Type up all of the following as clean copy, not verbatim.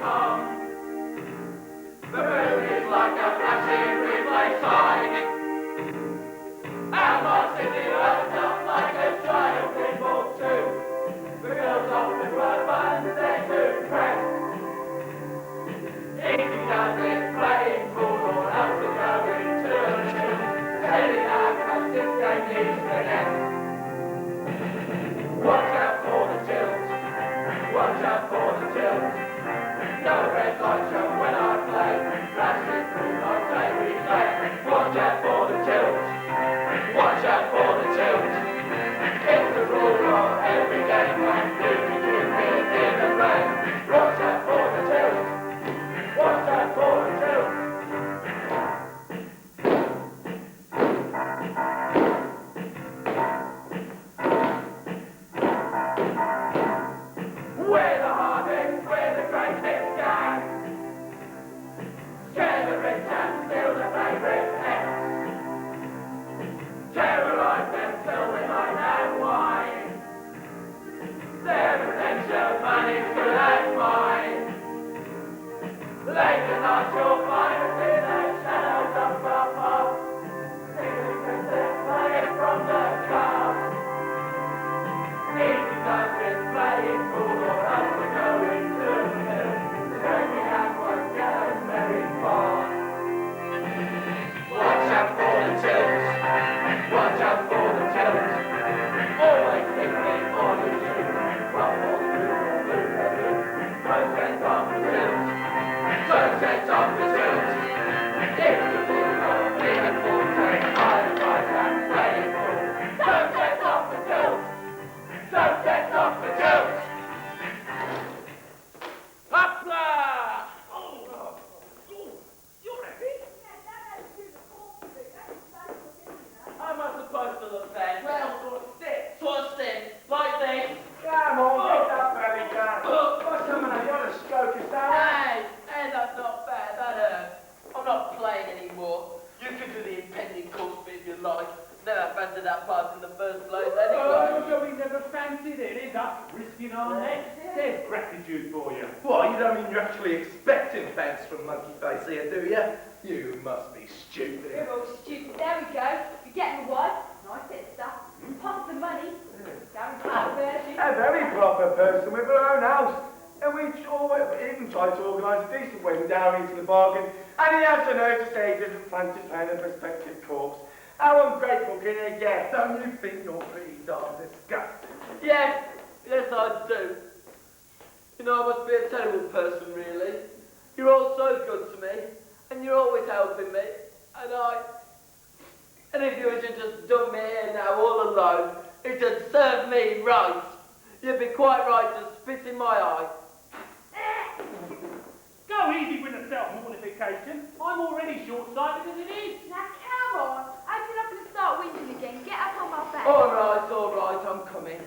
come. The moon is like a flashing replay sign. And my city lights up like a giant pinball too. The girls often run buttons, they're too impressed. Easy does it, playing pool or else to go into a tune. Telling how much this game needs to end. Watch out for the tilt. Watch out for the tilt. No red light show when I play. Flashing through my play replay. Watch out for the tilt. Watch out for the tilt. It's the rule of every game. I'm doing it in the rain. Watch out for the tilt. Watch out for the tilt. We're the hardest, we're the greatest gang. Scare the rich and steal the favourite ex. Terrorise them till they moan and whine. Their potential money's good as mine. Late at night you'll find us in the shadows of the pub. Singing princess playing from the cup. Easy does it, playing pool or else we're going to the hill. The joke we have won't get us very far. Watch out for the tilt. Watch out for the tilt. Always think before you shoot. Rumble through or move the loop. Process of the tilt. Process of the tilt. If the fool or big and full take high price and play it full. Process of the tilt. Process of the tilt. Hopla! You're happy? How am I supposed to look then? Well, sort of stiff, like this. Come on, get up, Barry, what's the matter? You're a stroke, is that? Hey, that's not fair, that hurts. I'm not playing anymore. You can do the impending course bit if you like. Never fancied that part in the first place anyway. Oh, we never fancied it. It's us risking our necks. There's gratitude for you. What, you don't mean you're actually expecting thanks from Monkey Face here, do you? You must be stupid. We're all stupid. There we go. You get my wife. Nice bit of stuff. Pump the money. A very proper person with her own house. And we even tried to organise a decent wedding down into the bargain. And he has the nerve to say he doesn't fancy playing a prospective corpse. How ungrateful can you get? Don't you think you're pretty darn disgusting? Yes, I do. You know, I must be a terrible person, really. You're all so good to me, and you're always helping me, and if you had just done me here now all alone, it had served me right. You'd be quite right to spit in my eye. Go easy with the self-mortification. I'm already short-sighted as it is. Now, come on. I'm not going to start whinging again. Get up on my back. All right, I'm coming.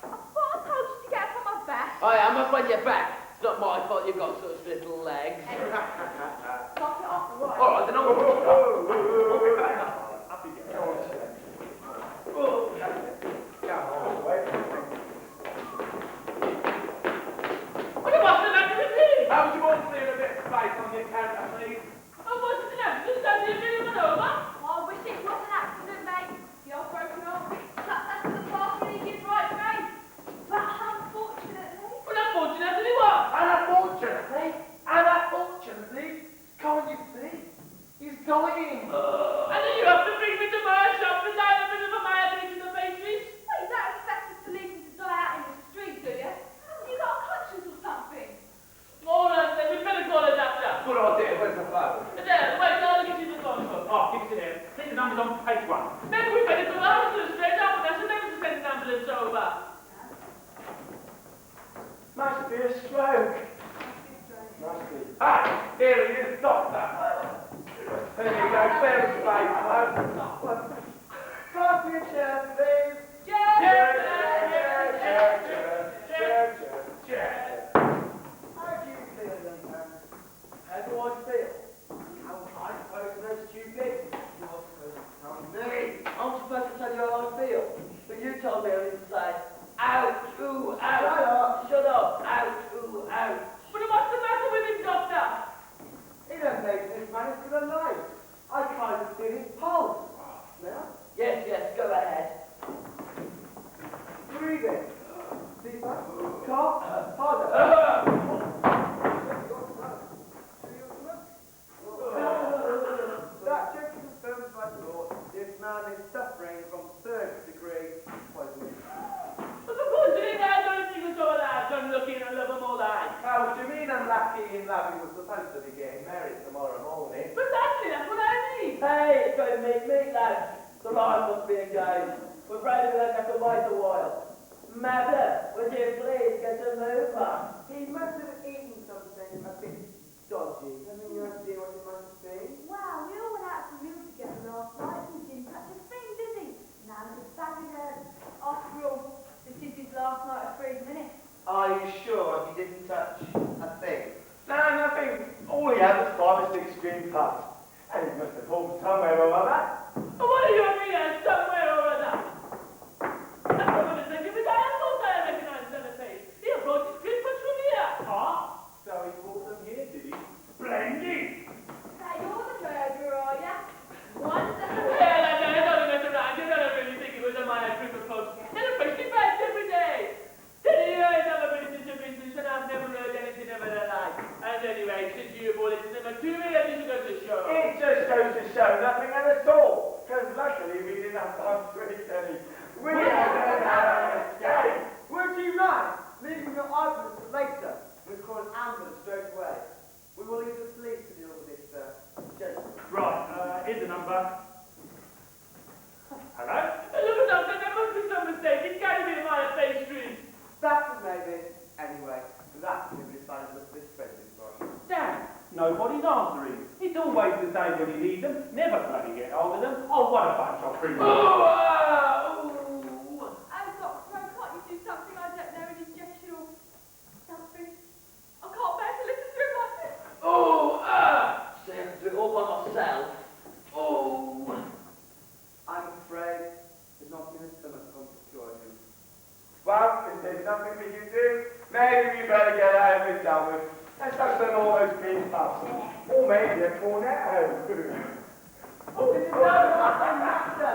I thought I told you to get up on my back. I am up on your back. It's not my fault you've got such little legs. Knock it off, right? All right, then I'll Up you go. What about the matter with me? How would you want to clear a bit of space on your counter, please? Oh, what's an accident? Don't you do it over? I wish it was an accident, mate. The old broken arm. That's the past when he gives right face. But unfortunately... Well, unfortunately what? Unfortunately, can't you see? He's dying. And then you have to bring me to my shop and die in the middle of my head into the faces? Well, you don't expect us to leave him to die out in the street, do you? You got a conscience or something? All right, then we better call a doctor. Good idea, where's the phone? There, wait, I'll get you the phone book. Oh, give it to him. See the numbers on page 1. Maybe we better go out to the straight up and that's the never to send an ambulance over. Must be a stroke. Must be. Ah, here he is, doctor. There you go, clear the space, folks. Come to your chair, please. Chair. How do you feel, young man? How do I feel? I suppose no stupid. You're supposed to tell me. I'm supposed to tell you how I feel, but you told me only to say, ouch, ooh, ouch. Shut up, ouch, ooh, ouch. But what's the matter with Happy and Labby were supposed to be getting married tomorrow morning. Precisely, that's what I mean. Hey, it's going to meet, lads. The line must be engaged. We're afraid we'll have to wait a while. Madam, would you please get a move on? He must have eaten something a bit dodgy. Have any idea what it must have been? Wow, we all went out for meals together last night. He didn't touch a thing, did he? Now look at back in there. After all, this is his last night of freezing, isn't it? Are you sure he didn't touch a thing? No, nothing. All he had was 5 or 6 green puffs. And he must have pulled somewhere or other. What do you mean, somewhere or other? I'm going to think of it. I thought I recognized them face. He brought his green puffs from here. Ah, So he brought them here, did he? splendid. Now you're the murderer, are ya? Wonderful. Well, I don't mess around. You don't really think it was a minor group of folks. They're freshly back every day. 10 years I've been in this business and I've never heard anything of their like. And anyway, since you brought it to them, 2 minutes ago to show. It just goes to show nothing at all. Because luckily we didn't have time to eat any. We had an escape. Would you mind leaving your arguments for later? We'll call an ambulance straight away. We will leave the police to deal with this, gentleman. Right, here's the number. Hello? Look at that, there must be some mistake. It can't be my face street. That was maybe. Anyway, that's when we decided to look this present for. Dan, nobody's answering. It's always the same when you need them. Never bloody get hold of them. Oh, what a bunch of criminals. Oh, Doctor, can't you do something? I don't know, an injection or something. I can't bear to listen to him like this. See, I can do it all by myself. I'm afraid there's not been a stomach pump to cure him. Well, if there's nothing we can do, maybe we better get out of this done with. Let's have some all those green puffs. Or maybe a cornetto. This is no nothing matter.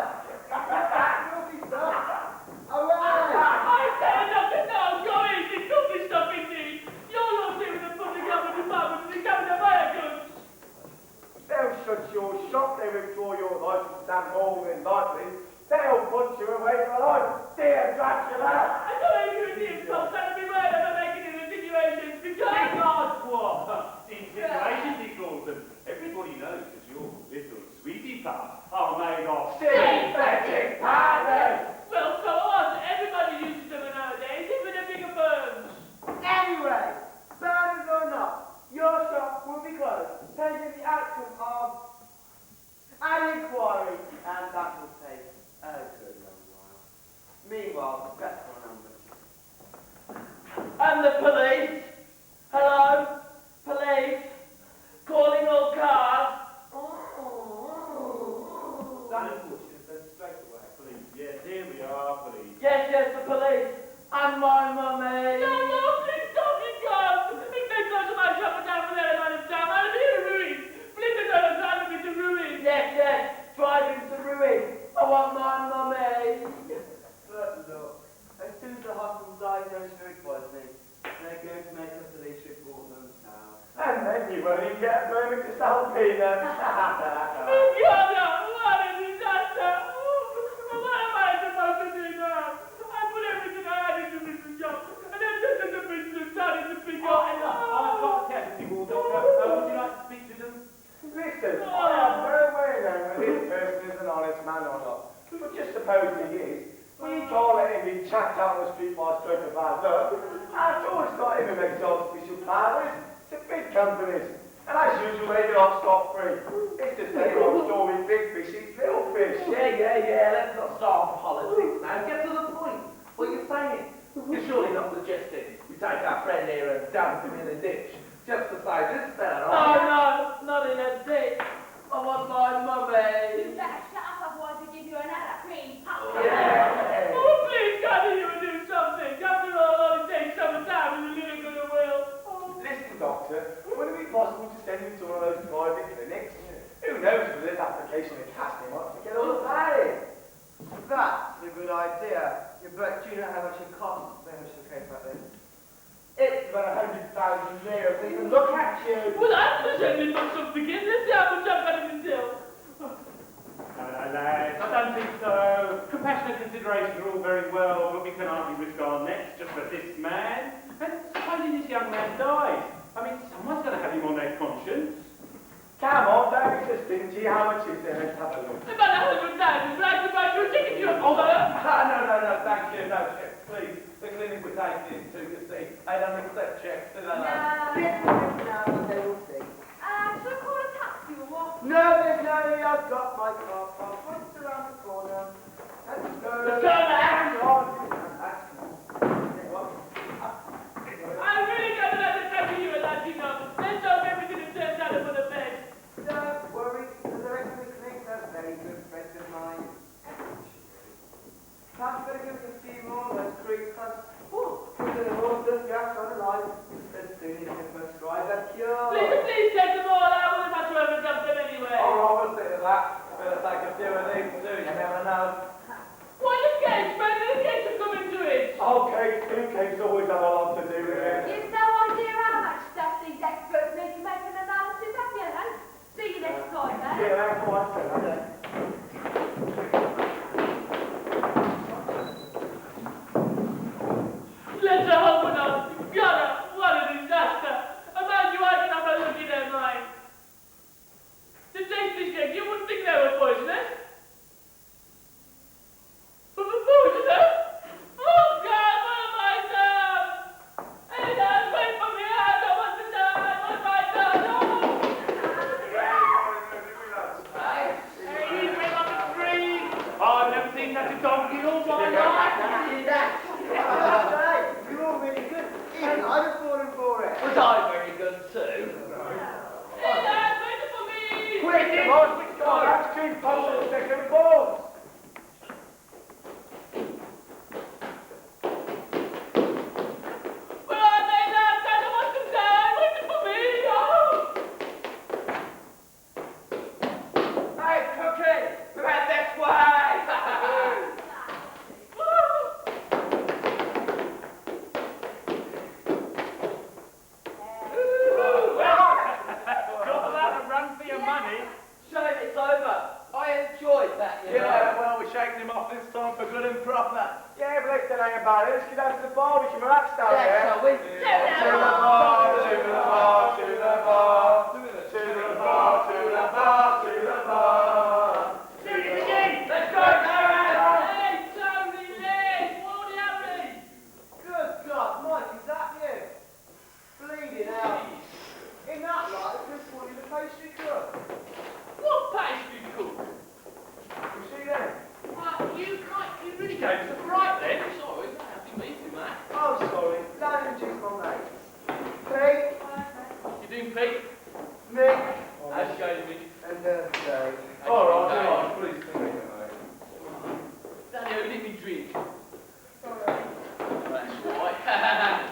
Filthy stuff. Away! I said nothing now, go easy, filthy stuff indeed. You're not here with the public government department and the government of Americans. They'll shut your shop, they withdraw your license and hold in lightly. They'll put you away for life. Dear Dracula! I don't know you and the insults that be murder for making it insinuations because... God's what? Insinuations he calls them. Everybody knows that your little sweetie puffs are made of Synthetic powder! Well, so on. Everybody uses them nowadays, even the bigger firms. Anyway, bad or not, your shop will be closed, pending the outcome of an inquiry, and that will take a good long while. Meanwhile, let's call an ambulance. And the police? Hello? Police? Calling all cars? That unfortunate, then straight away. Please, yes, here we are, please. Yes, the police. And my mummy. No, please don't be gone. If they close my shop and down for their amount of time, I'll be in ruin. Please don't drive me to ruin. Yes, driving to ruin. I want my mummy. Certainly not. As soon as the hospital diagnosed food poisoning, they're going to make a police report themselves. And then you won't even get a moment to sell peanuts. Oh, God, what a disaster. What am I supposed to do now? I put everything I had into this job, and then just as the business started to pick up. I've got the casualty ward, Doctor. Would you like to speak to them? Listen, I am very well known whether this person is an honest man or not. But just suppose he is. We can't let him be chucked out on the street by a stroke of bad luck. After all, it's not him who makes artificial flowers. It's the big companies. And as usual, they get off scot-free. It's the same old story, big fish eats little fish. Yeah, let's not start politics now. Get to the point. What are you saying? You're surely not suggesting we take our friend here and dump him in a ditch just to say this fella, right? No, not in a ditch. I want my mummy. You better shut up, otherwise we'll give you another cream puff. Yeah. Oh, please, God, you would do something. After all it takes some time with a little good will. Listen, Doctor, would it be possible to send him to one of those private clinics? Who knows with this application of casting wants to get all about it? That's a good idea. But do you know how much it costs? How much the case like this? It's about 100,000 lira to even look at you. Well, I'm going to send him something again. Let's see how much I've got him until. Lads, I don't think so. Compassionate consideration are all very well, but we can hardly risk our necks just for this man. And supposing this young man dies, I mean, someone's going to have him on their conscience. Come on, don't be so stingy. How much is there? Let's have a look. About 100,000, right? To buy two tickets, you Oh, no, thank you. No checks, please. The clinic we're taking into, you see. I don't accept checks, do they? No, they will see. Should I call a taxi or what? No, there's no need. I've got my car parked just around the corner. Let's go. turn around. Hang on. I really don't like the taxi you and that, you know. Let's hope everything is turned out for the best. Don't worry, the director of the clinic, they're very good friends of mine. Perhaps better give us a few more of those creepers. Put in the water, gas on the light. As soon as you can prescribe a cure. Please take them all. I wouldn't have to overdump them anyway. Oh, obviously, that. Better take a few of these too, you never know. Why the gates, man? The gates are coming to it. Okay, Cake's always had a lot to do with it. You've no idea how much stuff these experts need to make an analysis of, you know. See you next time, eh? Yeah, that's what I said. Let's open up. God, what a disaster. Imagine you had have a look in their mind. The tasty cake, you wouldn't think they were poisonous. But poisonous? Oh God, what have I done? Hey, Dad, wait for me. I don't want to die. What have I done? Hey, you came up the street. I've never seen such a donkey in all my life. You're all really good. Even I'd have fallen for it. Was I very good too? Hey, Dad, wait for me. Quick, come on, let's keep puzzle second board. Where are they, Dad? I don't want to die. Wait for me. Oh. Hey, Cookie! We've had this way! Got that to run for your money. Shame it's over. I enjoyed that, you know. Yeah, well, we're shaking him off this time for good and proper. Yeah, but let's delay about it. Let's get down to the bar. We can relax down there. shall we? To the bar, to the bar, to the bar, to the bar, to the bar, to the bar. Let's go, Darren! Hey, Tony, yes. What happened? Good God, Mike, is that you? Bleeding out. In that light, I just wanted a pastry cook. What pastry cook? You see them? You really came to the right then. Sorry, happy to meet you, mate. Oh, sorry. Don't introduce my mate. Pete, You doing, Pete? Nick, How's it going, Mick? and Dave. All right, please. Danny, who did me drink? Sorry. That's right.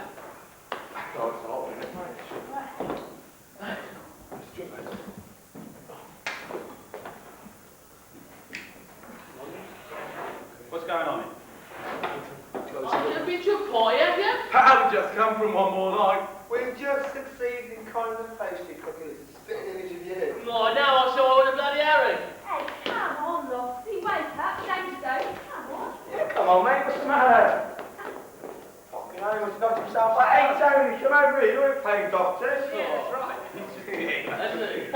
What's going on here? Oh, you've been to a pie, have you? I've just come from one more night. We've just succeeded in calling the pastry cooking. It's a spitting image of you. Oh, now I saw all the bloody Harry. Hey, come on, Lofty. Wake up. Change zone. Come on. Yeah, come on, mate. What's the matter? Fucking hell, he must knock himself out. Hey, Tony, come over here. You ain't playing doctors. Yeah, that's right. That's it.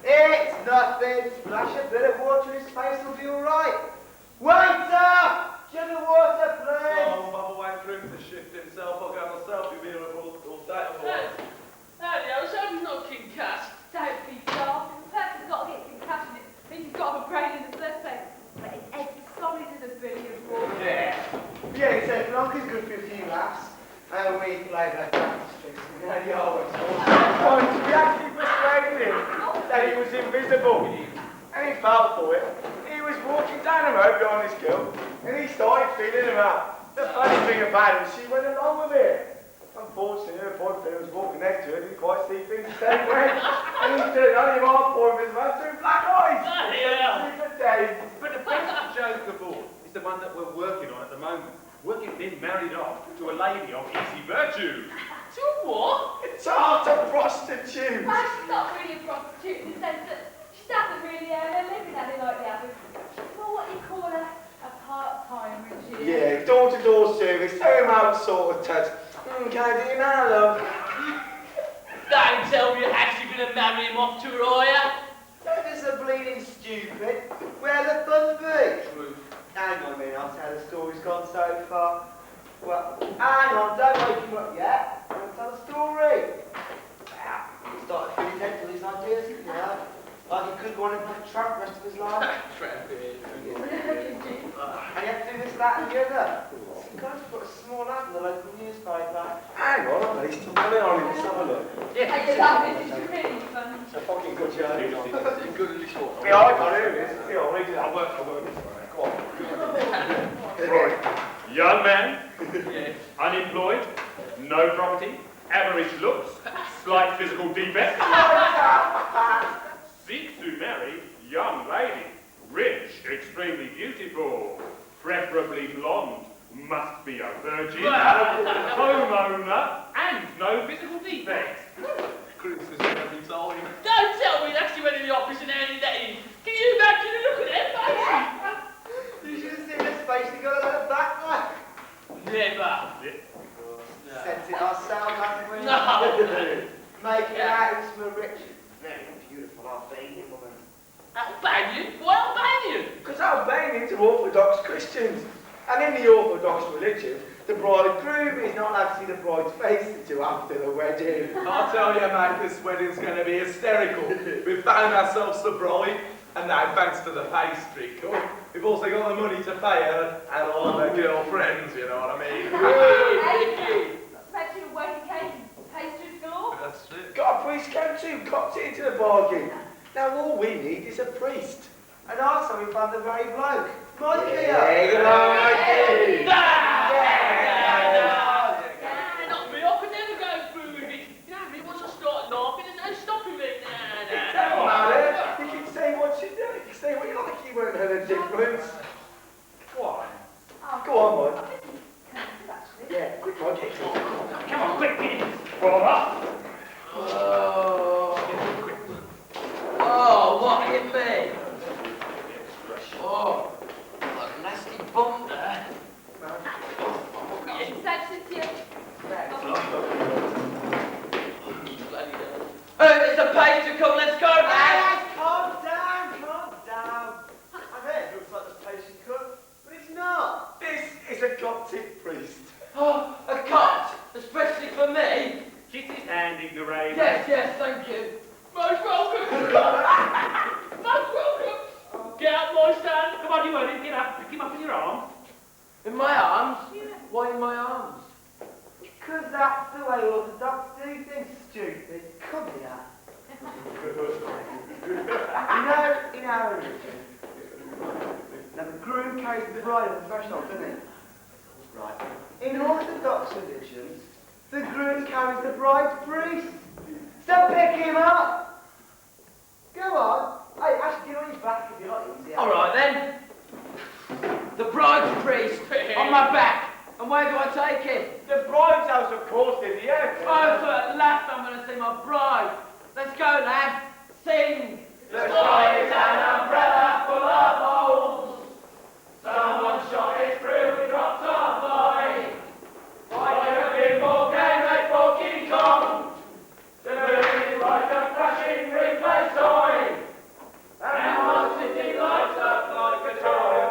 It's nothing. Splash a bit of water in his face will be alright. Waiter! Sugar water, please. So, Bubba went through to shift himself. I'll go myself. You'll be here all day. Danny, I was hoping he's not King Cass. Don't be daft. If a person's got to get concussion, it means he's got to have a brain in the first place. But his head's solid as a billiard ball. Yeah. Yeah, he said Blanca's good for a few laps. And we played like tapestries. You know, you always Once we actually persuaded him that he was invisible. And he fell for it. He was walking down the road behind this girl, and he started feeling her out. The funny thing about it, she went along with it. Unfortunately, her boyfriend was walking next to her, didn't quite see things the same way. And he said, only my boy was about two black eyes. Yeah. Super days. But the best joke of all is the one that we're working on at the moment. Working being married off to a lady of easy virtue. To what? It's hard to prostitute. Well, she's not really a prostitute in the sense that she doesn't really earn a living at it like the others. that sort of touch. Can I do you now, love? Don't tell me you're actually going to marry him off to her, are you? Don't be so bleeding stupid. Where the fun be? True. Hang on a minute, I'll tell the story's gone so far. Well, hang on, don't wake him up yet. I'll tell the story. He started feeling into these ideas, you know. Like he could go on and put a trap the rest of his life. And he had to do this, that, and the other. He got to put a small ad in the local newspaper. Hang on, at least I'm going on in. Let's have a look. I did that bit, it's really fun. It's a fucking good journey. Good short. Yeah, I got it. Yeah, I'll read it. I'll work. Go on. Right. Young man, unemployed, no property, average looks, slight physical defect. Seeks to marry young lady, rich, extremely beautiful, preferably blonde, must be a virgin, homeowner, and no physical defects. Criticism every time. Don't tell me he actually went in the office and handed that in. Can you imagine the look at their faces? You should have seen his face, he got a little back there. Never. Sent it ourselves, haven't we? No. Making out from a rich, very beautiful Albanian woman. Albanian? Why Albanian? Because Albanians are Orthodox Christians. And in the Orthodox religion, the bridegroom is not allowed to see the bride's face until after the wedding. I'll tell you, mate, this wedding's going to be hysterical. We've found ourselves the bride, and now thanks to the pastry cook, we've also got the money to pay her and all of her girlfriends, you know what I mean? Hey, mention of wedding cake, pastries galore. That's it. Got a priest came too, copped it into the bargain. Now all we need is a priest. And also we found the very bloke. Mikey! Good on, Mikey! Not me, I could never go through with it. You know, once I start laughing, there's no stopping me. Don't matter. You can say what you do. You can say what you like. You won't have a difference. Go on. Go on, Mike. Yeah, quick, Mikey. Come on, quick, get it. Roll up. Oh, what hit me? Oh, a nasty bump there. Sensitive to you. It's a pastry cook, let's go now. Calm down. I heard it looks like the pastry cook, but it's not. This is a Coptic priest. Oh, a cut, especially for me. Kiss his hand, ignoramus. Yes, thank you. Most welcome. Most welcome. Get up, my son. Come on, you want him. Get up. Pick him up in your arms. In my arms? Why in my arms? Because that's the way Orthodox do things, stupid. Come here. In our religion, now the groom carries the bride on the threshold, doesn't he? Right. In Orthodox religions, the groom carries the bride's priest. So pick him up. Go on. Hey, actually, get on his back if you like. Easy. All right then. The bride's priest on my back. And where do I take it? The bride's house, of course, in the end. Oh, so at last I'm going to see my bride. Let's go, lads. Sing. The bride is an umbrella full of holes. Someone shot it through, dropped a boy. Like a pinball game like for King Kong. The moon is like a crashing replay toy. And my city lights up like a toy.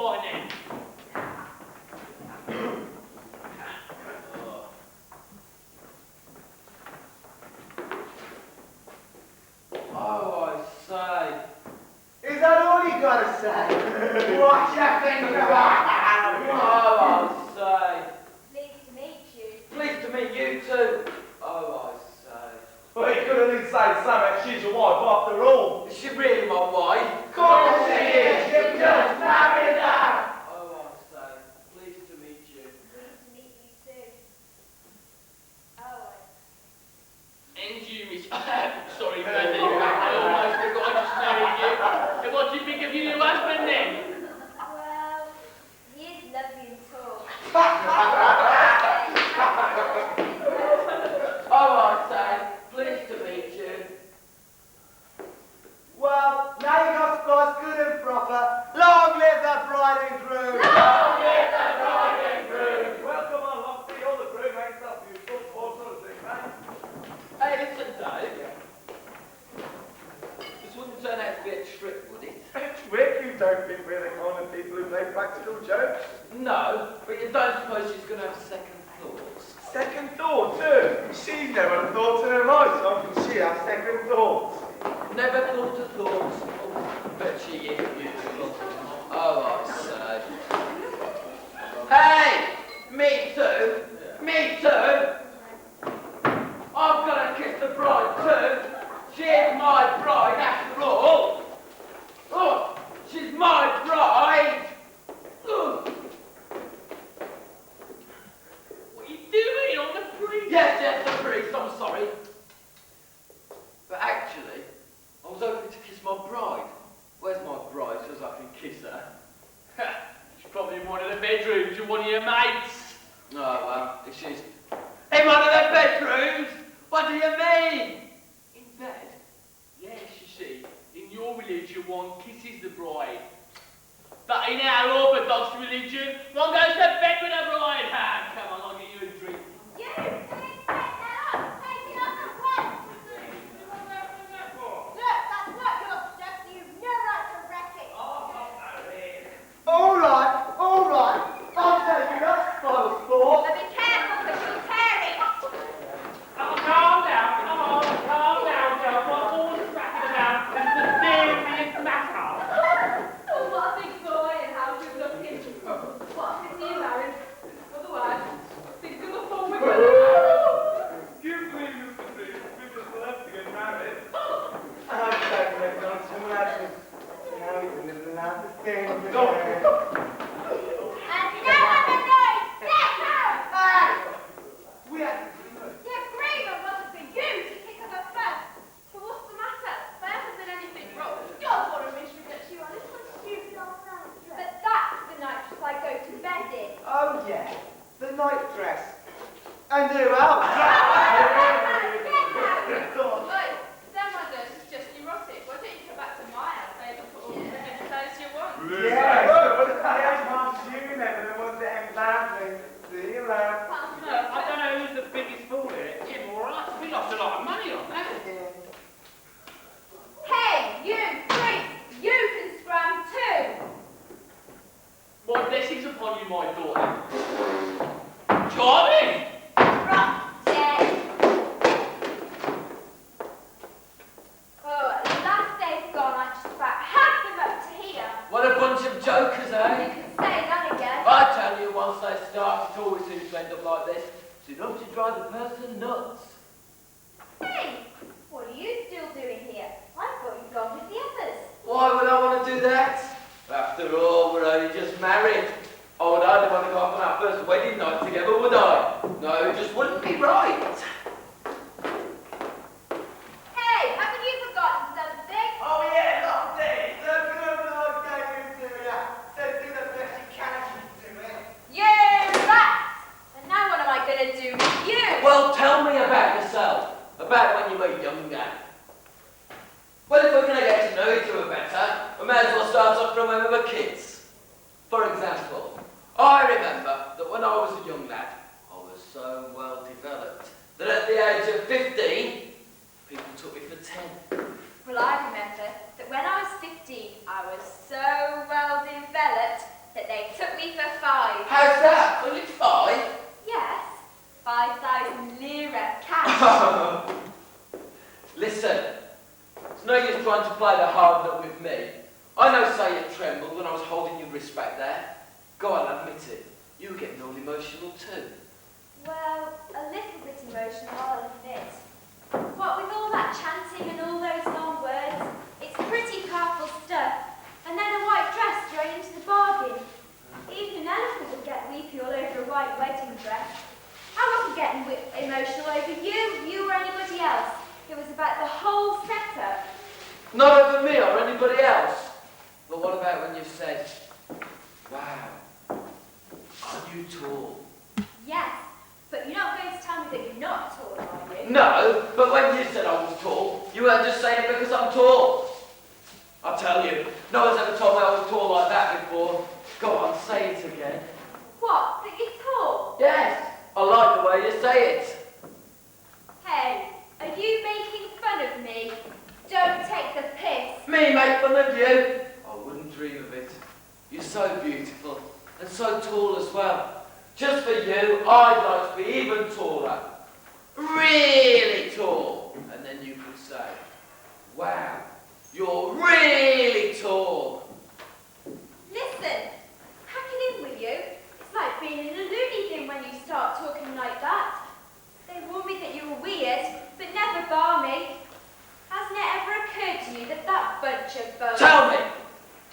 my neck. Oh, I say. Is that all you gotta say? What you think about that? Oh, I say. Pleased to meet you. Pleased to meet you too. Oh, I say. Well, you could at least say something. She's your wife after all. Is she really my wife? Of course it is. You just married her. Oh, I say. Pleased to meet you. Pleased to meet you too. Oh, And you, Miss... Sorry, Bernard. I almost forgot I just married you. And what do you think of your new husband then? well, he is lovely and tall. Oh, I say. Pleased to meet you. Well, now you got spots good and proper. Long live the bride and groom. Long live the bride and groom. Welcome on, Lofty. All the crew makes up you. All sort of thing, mate. Hey, listen, Dave. This wouldn't turn out to be a trick, would it? Rick, you don't think we're the kind of people who play practical jokes? No, but you don't suppose she's going to have second thoughts? Second thoughts, too. She's never thoughts in her life, so how can she have second thoughts? Never thought of thoughts. Oh, but she is beautiful. Oh, I say. Hey! Me too! Me too! I've got to kiss the bride too! She's my bride after all! Oh, she's my bride! Oh. What are you doing on the priest? Yes, the priest, I'm sorry. But actually, I was hoping to kiss my bride. Where's my bride so as I can kiss her? She's probably in one of the bedrooms with one of your mates. Oh, well, if she's in one of the bedrooms, what do you mean? In bed? Yes, you see, in your religion, one kisses the bride. But in our Orthodox religion, one goes to bed with a bride. Ah, come on, I'll get you a drink. You, take that up. Take it up at once. Look, that's what you're suggesting. You've no right to wreck it. All right. I'll tell you that, spoil sport. But be careful, because you'll tear it. Oh, calm down, come on, calm down, Joe. What all this racket about is the serious matter. Oh, what a big boy and how good looking. What a pity you married. Otherwise, things could look forward. You please, Mr. Priest. We just left to get married. I'm sorry, Rick, not someone else. Now you can live the life of staying on the And now I'm annoyed. Get out! We had The agreement was for you to kick us up first. But what's the matter? There hasn't been anything wrong. God, what a mystery that you are. This one's stupid old man. But that's the night dress I go to bed in. Oh yeah, the night dress. And who else? Get out! Oi, that one is just erotic. Why don't you come back to my house? I can put all the different clothes you want. Yeah, yes, Mom, you remember the ones that embarrassing. See you later. No, I don't know who's the biggest fool here, him or us. We lost a lot of money on that. Hey, you freak! You can scram too! My blessings upon you, my daughter. Charming! Drop dead! Oh, the last day's gone, I just about had them up to here. What a bunch of jokers, You eh? can say that again. I tell you, once they start, it always seems to end up like this. It's enough to drive the person nuts. Hey, what are you still doing here? I thought you'd gone with the others. Why would I want to do that? After all, we're only just married. I would hardly want to go off on our first wedding night together, would I? No, it just wouldn't be right. Hey, haven't you forgotten something? Oh yeah, Lofty. The good Lord gave you to you. So do the best you can to it. You rats! And now what am I going to do with you? Well, tell me about yourself. About when you were younger. Well, if we're going to get to know each other better, we may as well start off from when we were kids. For example, I remember that when I was a young lad, I was so well developed that at the age of 15, people took me for 10. Well, I remember that when I was 15, I was so well developed that 5. How's that? Only 5? Yes, 5,000 lira cash. Listen, it's no use trying to play the hard nut with me. I know say you trembled when I was holding your wrist back there. Go on, admit it. You were getting all emotional too. Well, a little bit emotional, I'll admit. What with all that chanting and all those long words, it's pretty powerful stuff. And then a white dress thrown into the bargain. Even an elephant would get weepy all over a white wedding dress. I wasn't getting emotional over you or anybody else. It was about the whole setup. Not over me or anybody else. But what about when you said, wow, are you tall? Yes, but you're not going to tell me that you're not tall, are you? No, but when you said I was tall, you weren't just saying it because I'm tall. I'll tell you, no one's ever told me I was tall like that before. Go on, say it again. What? That you're tall? Yes, I like the way you say it. Hey, are you making fun of me? Don't take the piss. Me make fun of you? I wouldn't dream of it. You're so beautiful and so tall as well. Just for you, I'd like to be even taller. Really tall. And then you could say, wow, you're really tall. Listen, pack it in with you. It's like being in a loony bin when you start talking like that. They warned me that you were weird, but never balmy. Hasn't it ever occurred to you that that bunch of bones... Tell me!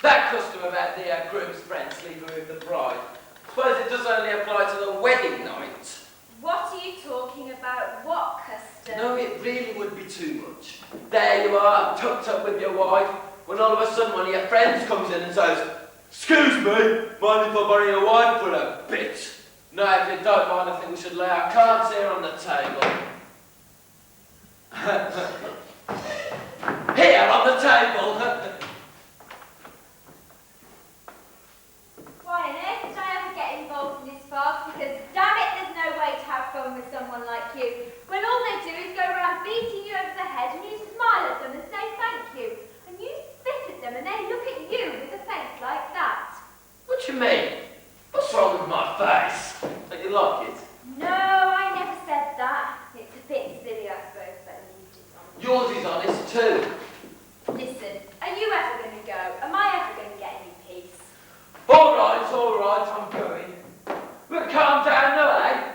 That custom about the groom's friend sleeping with the bride, suppose it does only apply to the wedding night? What are you talking about? What custom? No, it really would be too much. There you are, tucked up with your wife, when all of a sudden one of your friends comes in and says, excuse me, mind if I borrow your wife for a bit? No, if you don't mind, I think we should lay our cards here on the table. Here on the table. Why on earth did I ever get involved in this farce? Because damn it, there's no way to have fun with someone like you, when all they do is go around beating you over the head and you smile at them and say thank you. And you spit at them and they look at you with a face like that. What do you mean? What's wrong with my face? Don't you like it? No, I never said that. It's a bit silly, I suppose, but at least it's honest. Yours is honest too. Listen, are you ever going to go? Am I ever going to get any peace? All right, I'm going. But calm down now, eh?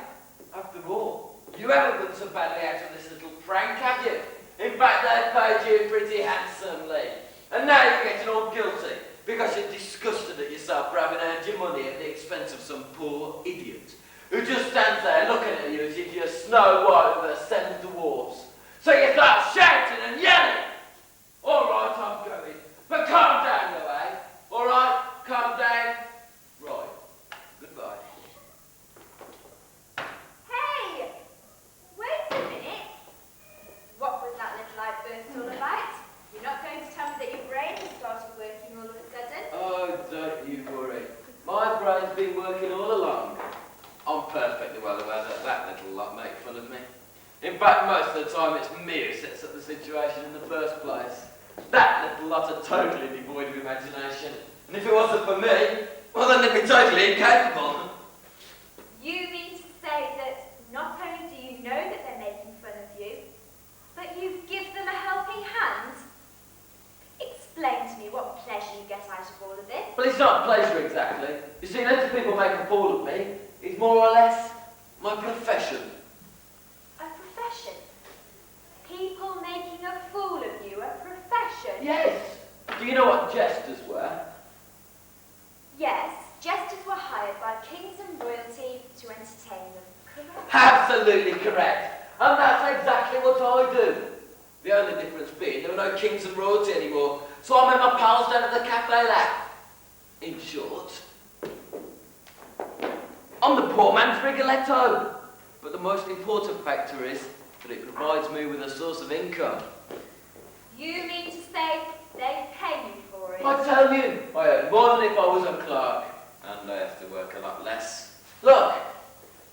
After all, you haven't done so badly out of this little prank, have you? In fact, they paid you pretty handsomely. And now you're getting all guilty because you're disgusted at yourself for having earned your money at the expense of some poor idiot who just stands there looking at you as if you're Snow White with her 7 dwarfs. So you start shouting and yelling. All right, I'm going. But calm down now, eh? All right, calm down. Right. Goodbye. Hey! Wait a minute. What was that little outburst all about? You're not going to tell me that your brain has started working all of a sudden? Oh, don't you worry. My brain's been working all along. I'm perfectly well aware that that little lot make fun of me. In fact, most of the time it's me who sets up the situation in the first place. That little lot are totally devoid of imagination. And if it wasn't for me, well then they'd be totally incapable. You mean to say that not only do you know that they're making fun of you, but you give them a helping hand? Explain to me what pleasure you get out of all of this. Well, it's not pleasure exactly. You see, letting people make a fool of me is more or less my profession. A profession? People making a fool of you, a profession? Yes. Do you know what jesters were? Yes, jesters were hired by kings and royalty to entertain them, correct? Absolutely correct. And that's exactly what I do. The only difference being there are no kings and royalty anymore, so I met my pals down at the Cafe Lab. In short, I'm the poor man's Rigoletto. But the most important factor is that it provides me with a source of income. You mean to say they pay you for it? I tell you, I earn more than if I was a clerk, and I have to work a lot less. Look,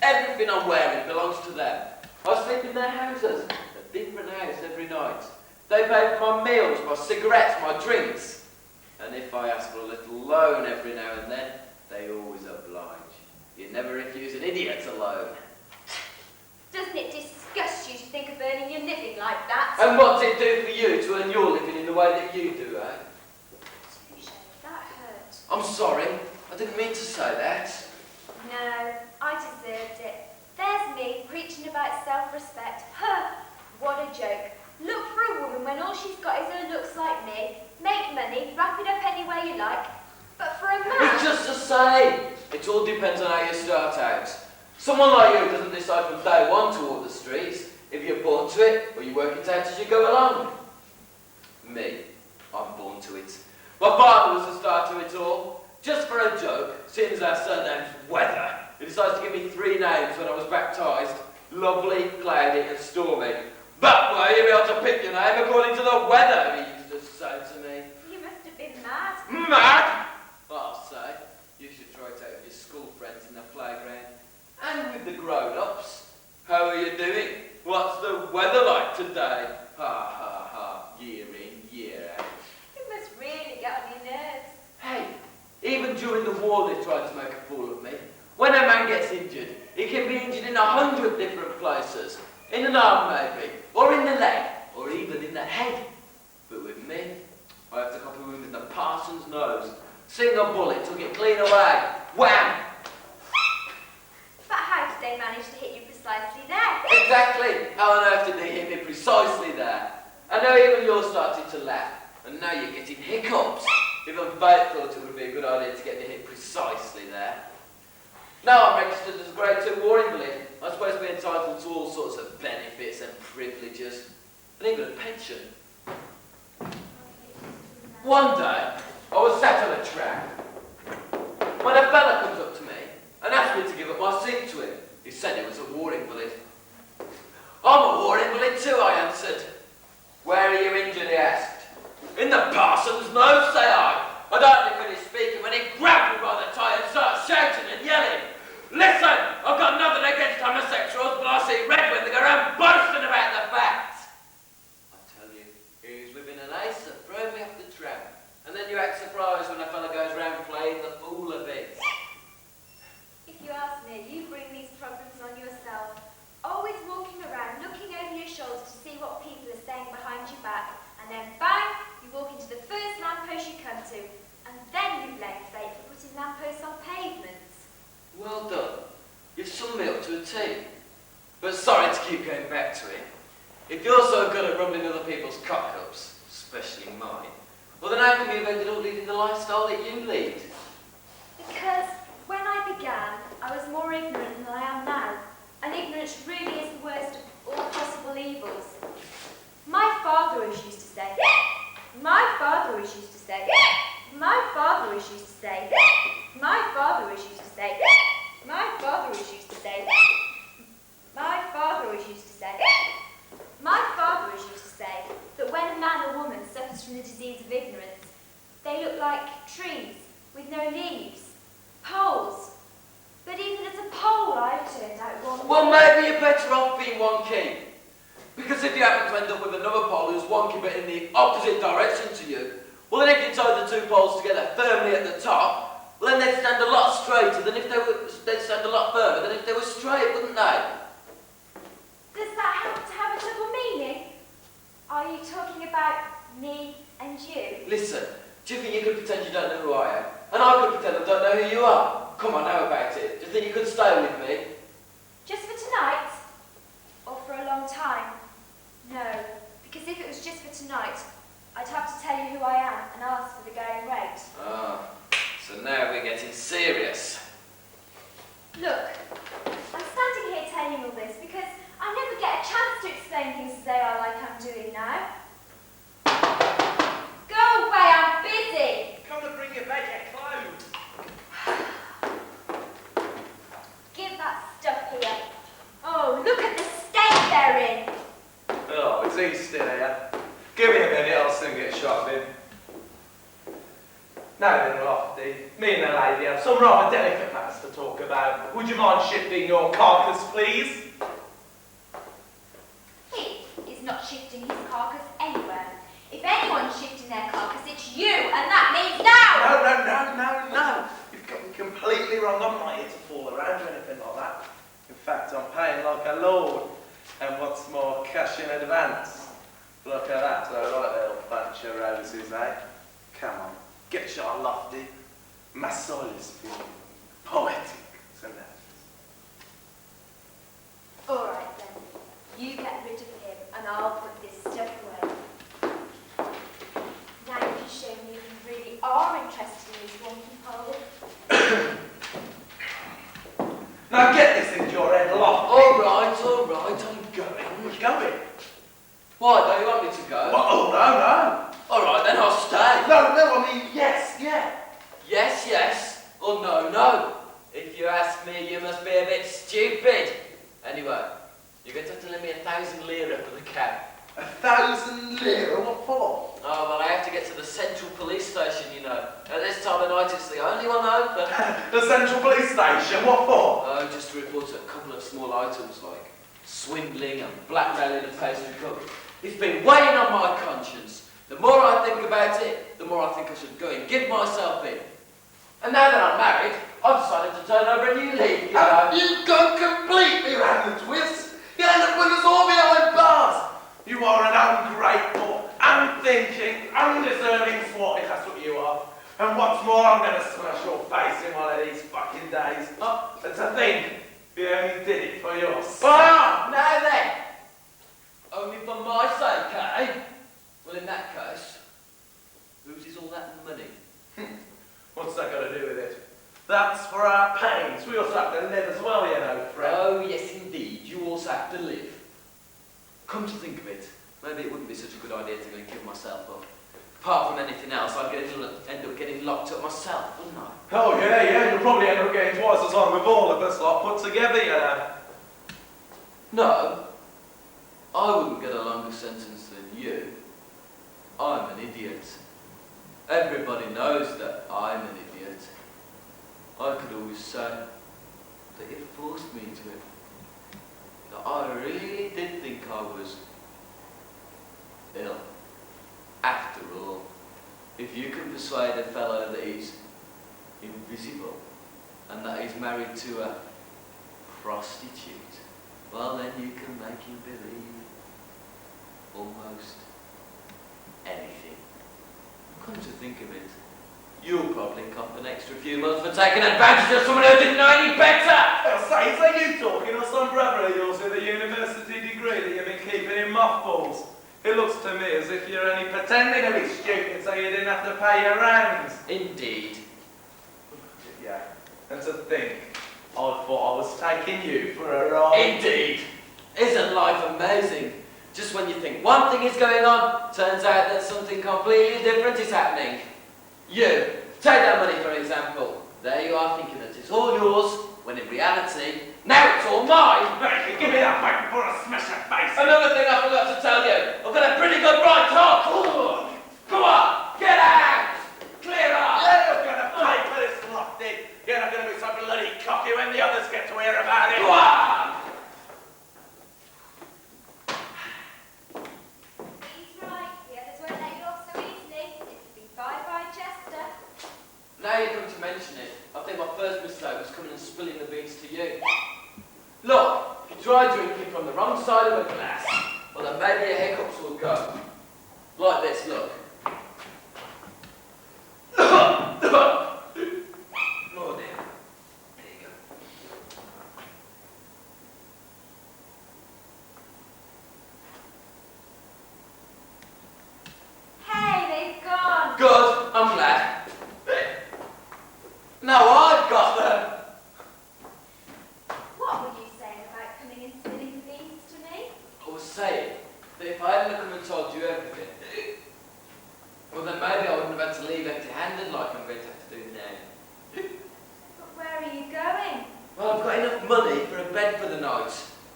everything I'm wearing belongs to them. I sleep in their houses, a different house every night. They pay for my meals, my cigarettes, my drinks. And if I ask for a little loan every now and then, they always oblige. You never refuse an idiot a loan. Doesn't it disgust you to think of earning your living like that? And what's it do for you to earn your living in the way that you do, eh? Touche, that hurt. I'm sorry. I didn't mean to say that. No, I deserved it. There's me preaching about self-respect. Huh, what a joke. Look for a woman when all she's got is her looks like me. Make money, wrap it up any way you like. But for a man... It's just to say. It all depends on how you start out. Someone like you doesn't decide from day one to walk the streets. If you're born to it, or you work it out as you go along. Me, I'm born to it. My father was the start of it all. Just for a joke, seeing as our surname's Weather, he decided to give me 3 names when I was baptised. Lovely, cloudy and stormy. That way you'll be able to pick your name according to the weather, he used to say to me. You must have been mad. Mad? I'll say. You should try it out with your school friends in the playground. And with the grown-ups. How are you doing? What's the weather like today? Ha ha ha, year in, year out. It must really get on your nerves. Hey, even during the war they tried to make a fool of me. When a man gets injured, he can be injured in 100 different places. In an arm maybe, or in the leg, or even in the head. But with me, I have to copy wound in the parson's nose. Single bullet took it clean away. Wham! But how did they manage to hit you precisely there? Exactly! How on earth did they hit me precisely there? I know even you're starting to laugh, and now you're getting hiccups. Even Fate thought it would be a good idea to get me hit precisely there. Now I'm registered as a Grade 2 war invalid. I'm supposed to be entitled to all sorts of benefits and privileges, and even a pension. One day, I was sat on a tram, when a fella comes up to me and asked me to give up my seat to him. He said he was a war invalid. I'm a war invalid too, I answered. Where are you injured, he asked. In the parson's nose, say I. I'd hardly finished speaking when he grabbed me by the tie and started shouting and yelling. Listen, I've got nothing against homosexuals, but I see red when they go around boasting about the facts. I tell you, he was living an ace that threw me off the tram. And then you act surprised when a fella goes around playing the fool a bit. If you ask me, you bring these problems on yourself. Always walking around, looking over your shoulder to see what people are saying behind your back. And then bang, you walk into the first lamppost you come to. And then you blame fate for putting lampposts on pavements. Well done. You've summed me up to a T. But sorry to keep going back to it. If you're so good at rubbing other people's cock-ups, especially mine, well then how come you've ended up leading the lifestyle that you lead? Because when I began, I was more ignorant than I am now. And ignorance really is the worst of all possible evils. My father always used to say, my father always used to say, my father always used to say, my father always used to say, my father always used to say, my father always used to say, my father always used to say that when a man or woman suffers from the disease of ignorance, they look like trees with no leaves, poles. But even as a pole, I've turned out one. Well, maybe you're better off being wonky. Because if you happen to end up with another pole who's wonky but in the opposite direction to you, well then if you tie the 2 poles together firmly at the top, well then they'd stand a lot straighter than if they'd stand a lot firmer than if they were straight, wouldn't they? Does that have to have a double meaning? Are you talking about me and you? Listen, do you think you could pretend you don't know who I am? And I could pretend I don't know who you are? Come on, how about it? Do you think you could stay with me? Just for tonight? Or for a long time? No, because if it was just for tonight, I'd have to tell you who I am and ask for the going rate. Ah, so now we're getting serious. Look, I'm standing here telling you all this because I never get a chance to explain things as they are like I'm doing now. Go away, I'm busy! Come and bring your bed, your clothes. Give that stuff here. Oh, look at the state they're in. Oh, it's Easter here. Give me a minute, I'll soon get shopping. Now then, Lofty, me and the lady have some rather delicate matters to talk about. Would you mind shifting your carcass, please? He is not shifting his carcass anywhere. If anyone's shifting their carcass, it's you, and that means now! No. You've got completely wrong. I'm not here to fool around or anything like that. In fact, I'm paying like a lord. And what's more, cash in advance. Look at that, a right little bunch of roses, eh? Come on, get your lofty. My soul is feeling poetic tonight. All right then. You get rid of him, and I'll put this stuff away. Now you've shown me you really are interested in this wonky pole. Now get this into your head, lofty. All right, I'm going. We're going. Why, don't you want me to go? Oh, no. All right, then I'll stay. No, I mean, yes, yeah. Yes, yes, or no, no. If you ask me, you must be a bit stupid. Anyway, you're going to have to lend me 1,000 lira for the cab. 1,000 lira? What for? Oh, well, I have to get to the central police station, you know. At this time of night, it's the only one open. The central police station? What for? Oh, just to report a couple of small items like swindling and blackmailing a pastry cook. It's been weighing on my conscience. The more I think about it, the more I think I should go and give myself in. And now that I'm married, I've decided to turn over a new leaf, you know. You've gone completely round the twist. You end up with us all behind bars. You are an ungrateful, unthinking, undeserving swat, if that's what you are. And what's more, I'm going to smash your face in one of these fucking days. Oh, and to think, you only did it for yours. Ah! Now then! Only for my sake, eh? Well, in that case, whose is all that money? What's that got to do with it? That's for our pains. We also have to live as well, you know, Fred. Oh, yes, indeed. You also have to live. Come to think of it, maybe it wouldn't be such a good idea to go and give myself up. Apart from anything else, I'd end up getting locked up myself, wouldn't I? Oh, yeah, you'll probably end up getting twice as long with all of us lot put together, you know. No, I wouldn't get a longer sentence than you. I'm an idiot. Everybody knows that I'm an idiot. I could always say that you forced me into it. That I really did think I was ill. After all, if you can persuade a fellow that he's invisible and that he's married to a prostitute, well then you can make him believe almost anything. Come to think of it, you'll probably cop an extra few months for taking advantage of someone who didn't know any better! I'll say, is that you talking or some brother of yours with a university degree that you've been keeping in mothballs? It looks to me as if you're only pretending to be stupid so you didn't have to pay your rounds. Indeed. Yeah, and to think, I thought I was taking you for a ride. Indeed. Isn't life amazing? Just when you think one thing is going on, turns out that something completely different is happening. You, take that money for example. There you are thinking that it's all yours, when in reality, now it's all mine. Hey, give me that back before I smash your face. Another thing I forgot to tell you. I've got a pretty good right talk. Come on, get out. Clear up. You're going to pay for this lofty. You're not going to be so bloody cocky when the others get to hear about it. Go on. He's right. The others won't let you off so easily. It'd be bye-bye, Chester. Now you come to mention it, I think my first mistake was coming and spilling the beans to you. Look, if you try drinking from the wrong side of a glass, well then maybe your hiccups will go. Like this, look. Oh dear. There you go. Hey, they've gone. Good, I'm glad. Now I've got them. What were you saying about coming and spilling the beans to me? I was saying that if I hadn't come and told you everything, well then maybe I wouldn't have had to leave empty-handed like I'm going to have to do now. But where are you going? Well, I've got enough money for a bed for the night.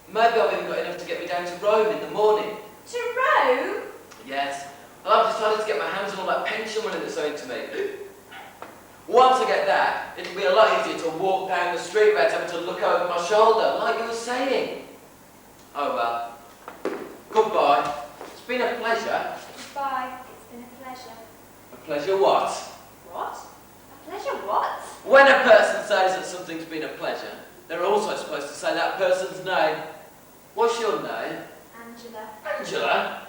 Maybe I've even got enough to get me down to Rome in the morning. To Rome? Yes. Well, I've decided to get my hands on all that pension money that's owing to me. Once I get that, it'll be a lot easier to walk down the street without having to look over my shoulder, like you were saying. Oh well. Goodbye. It's been a pleasure. Goodbye. It's been a pleasure. A pleasure what? What? A pleasure Pleasure what? When a person says that something's been a pleasure, they're also supposed to say that person's name. What's your name? Angela. Angela?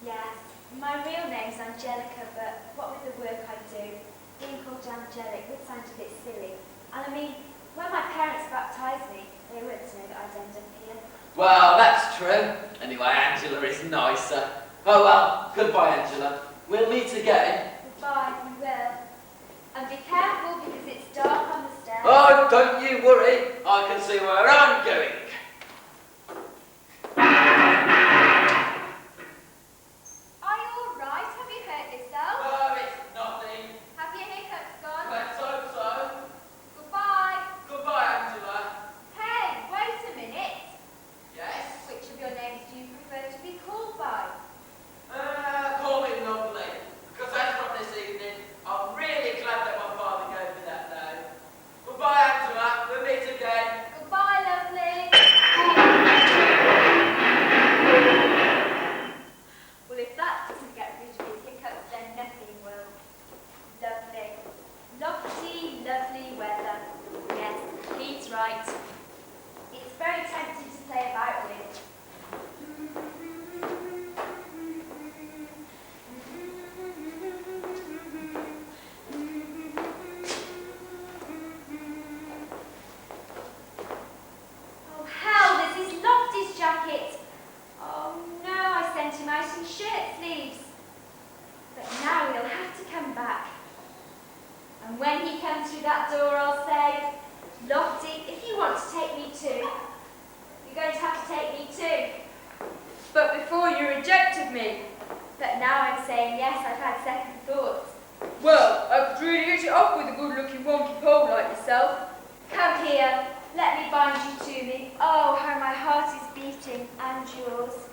Yes. My real name's Angelica, but what with the work I do, being called Angelic would sound a bit silly. And I mean, when my parents baptised me, they weren't to know that I'd end up here. Well, that's true. Anyway, Angela is nicer. Oh well, goodbye, Angela. We'll meet again. Goodbye, we will. And be careful because it's dark on the stairs. Oh, don't you worry. I can see where I'm going. Are you all right? Have you hurt yourself? Oh, it's nothing. Have your hiccups gone? Let's hope so. Goodbye. Goodbye, Angela. Hey, wait a minute. Yes? Which of your names do you prefer to be called by? Call me Lovely. Because as from this evening, I'm really glad that my father gave me that name. Goodbye, Angela. We'll meet again. Goodbye, lovely. Well, if that doesn't get rid of his hiccups, then nothing will. Lovely. Lofty, lovely weather. Yes, he's right. It's very tempting to say about with. Oh hell, there's his Lofty's jacket. Oh no, I sent him out in shirt sleeves. But now he'll have to come back. And when he comes through that door, I'll say, Lofty, if you want to take me too, you're going to have to take me too. But before you rejected me. But now I'm saying yes, I've had second thoughts. Well, I could really hit it off with a good-looking wonky pole like yourself. Come here, let me bind you to me. Oh, how my heart is beating, and yours.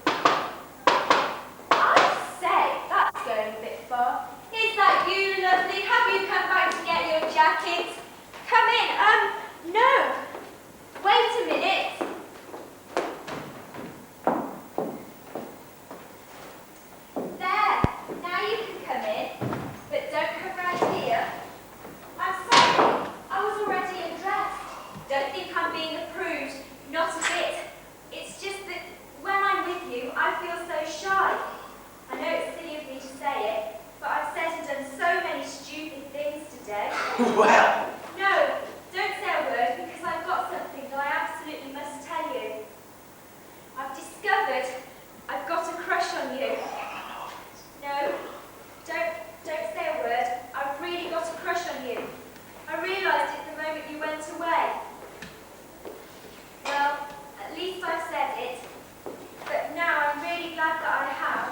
I say, that's going a bit far. Is that you, lovely? Have you come back to get your jacket? Come in. No. Wait a minute. There. Now you can come in. But don't come round here. I'm sorry. I was already undressed. Don't think I'm being a prude. Not a bit. It's just that when I'm with you, I feel so shy. I know it's silly of me to say it, but I've said and done so many stupid things today. Well. No, don't say a word because I've got something that I absolutely must tell you. I've discovered I've got a crush on you. No, don't say a word. I've really got a crush on you. I realised it the moment you went away. Well, at least I've said it. But now I'm really glad that I have.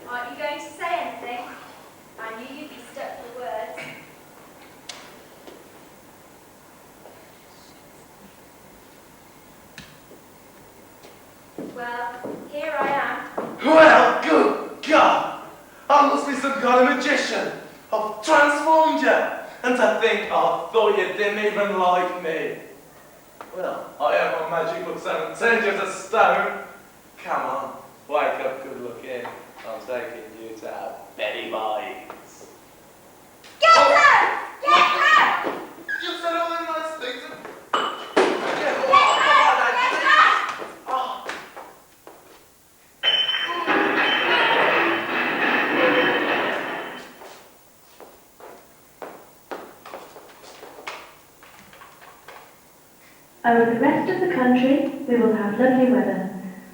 Aren't you going to say anything? I knew you'd be stuck for words. Well, here I am. Well, good God! I must be some kind of magician. I've transformed you. And to think I thought you didn't even like me. Well, I have my magic book 17 just a stone. Come on, wake up good looking. I'm taking you to have Betty Vibes. Get her! Get her! You said all the nice things. Get her! Get her! Oh. Over the rest of the country, we will have lovely weather.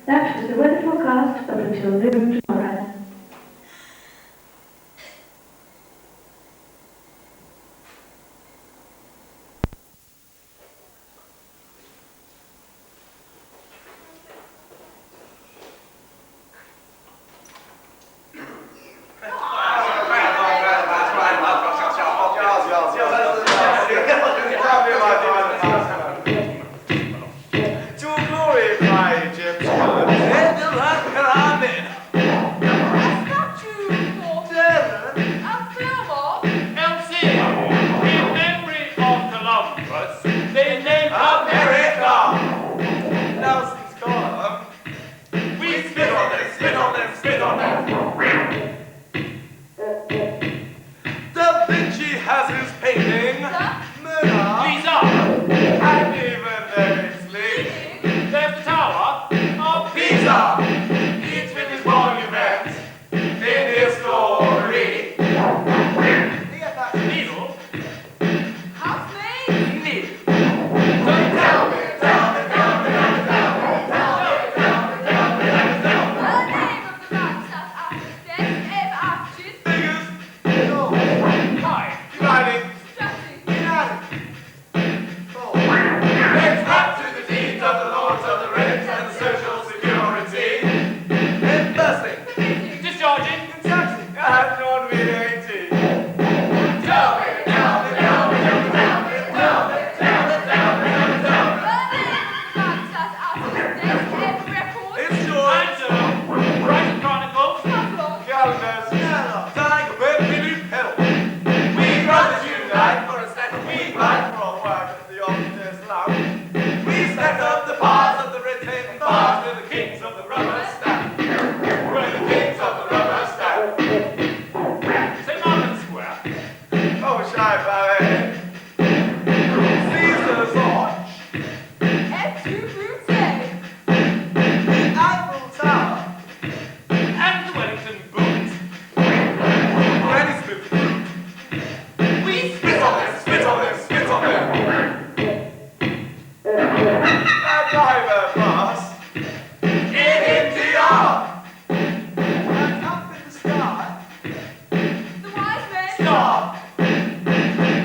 That was the weather forecast up until noon tomorrow. To glorify Egypt. evening, Mona, Lisa! and even variously, There's the tower of Pisa, each with his monument in his glory. Needle. Housemaid? Neat. Don't Tell me, tell me, tell me, tell me, tell me, tell me, tell me, tell me, tell me, tell me. The name of the man sat after death, ever after Figures, no, Hi. dividing, strategy. uniting. Oh. Let's rap to the deeds of the lords of the rents and the social security. And firstly, Discharging. in taxi, and non-VAT. Tell me, tell me, tell me, tell me, tell me, tell me, tell me, tell me, tell me, tell me. The name of the man sat after death, ever record. It's yours. Brighton Chronicles. Catalog. Calendars, Tiger Whip, Billy Pedal. We brothers unite for a step, we fight for our work at the officer's love. We set up the bars of the red tape and bars, we're the kings of the rubber stamp. We're the kings of the rubber stamp. St. Martin's Square. Oh, shy ballet. Caesar's Arch, Et tu brute. the Eiffel Tower, And the Wellington Boot. Granny Smith's Boot. We spit on them, spit on them, spit on them. A diver bus in India. And up in the sky, The wise men. star.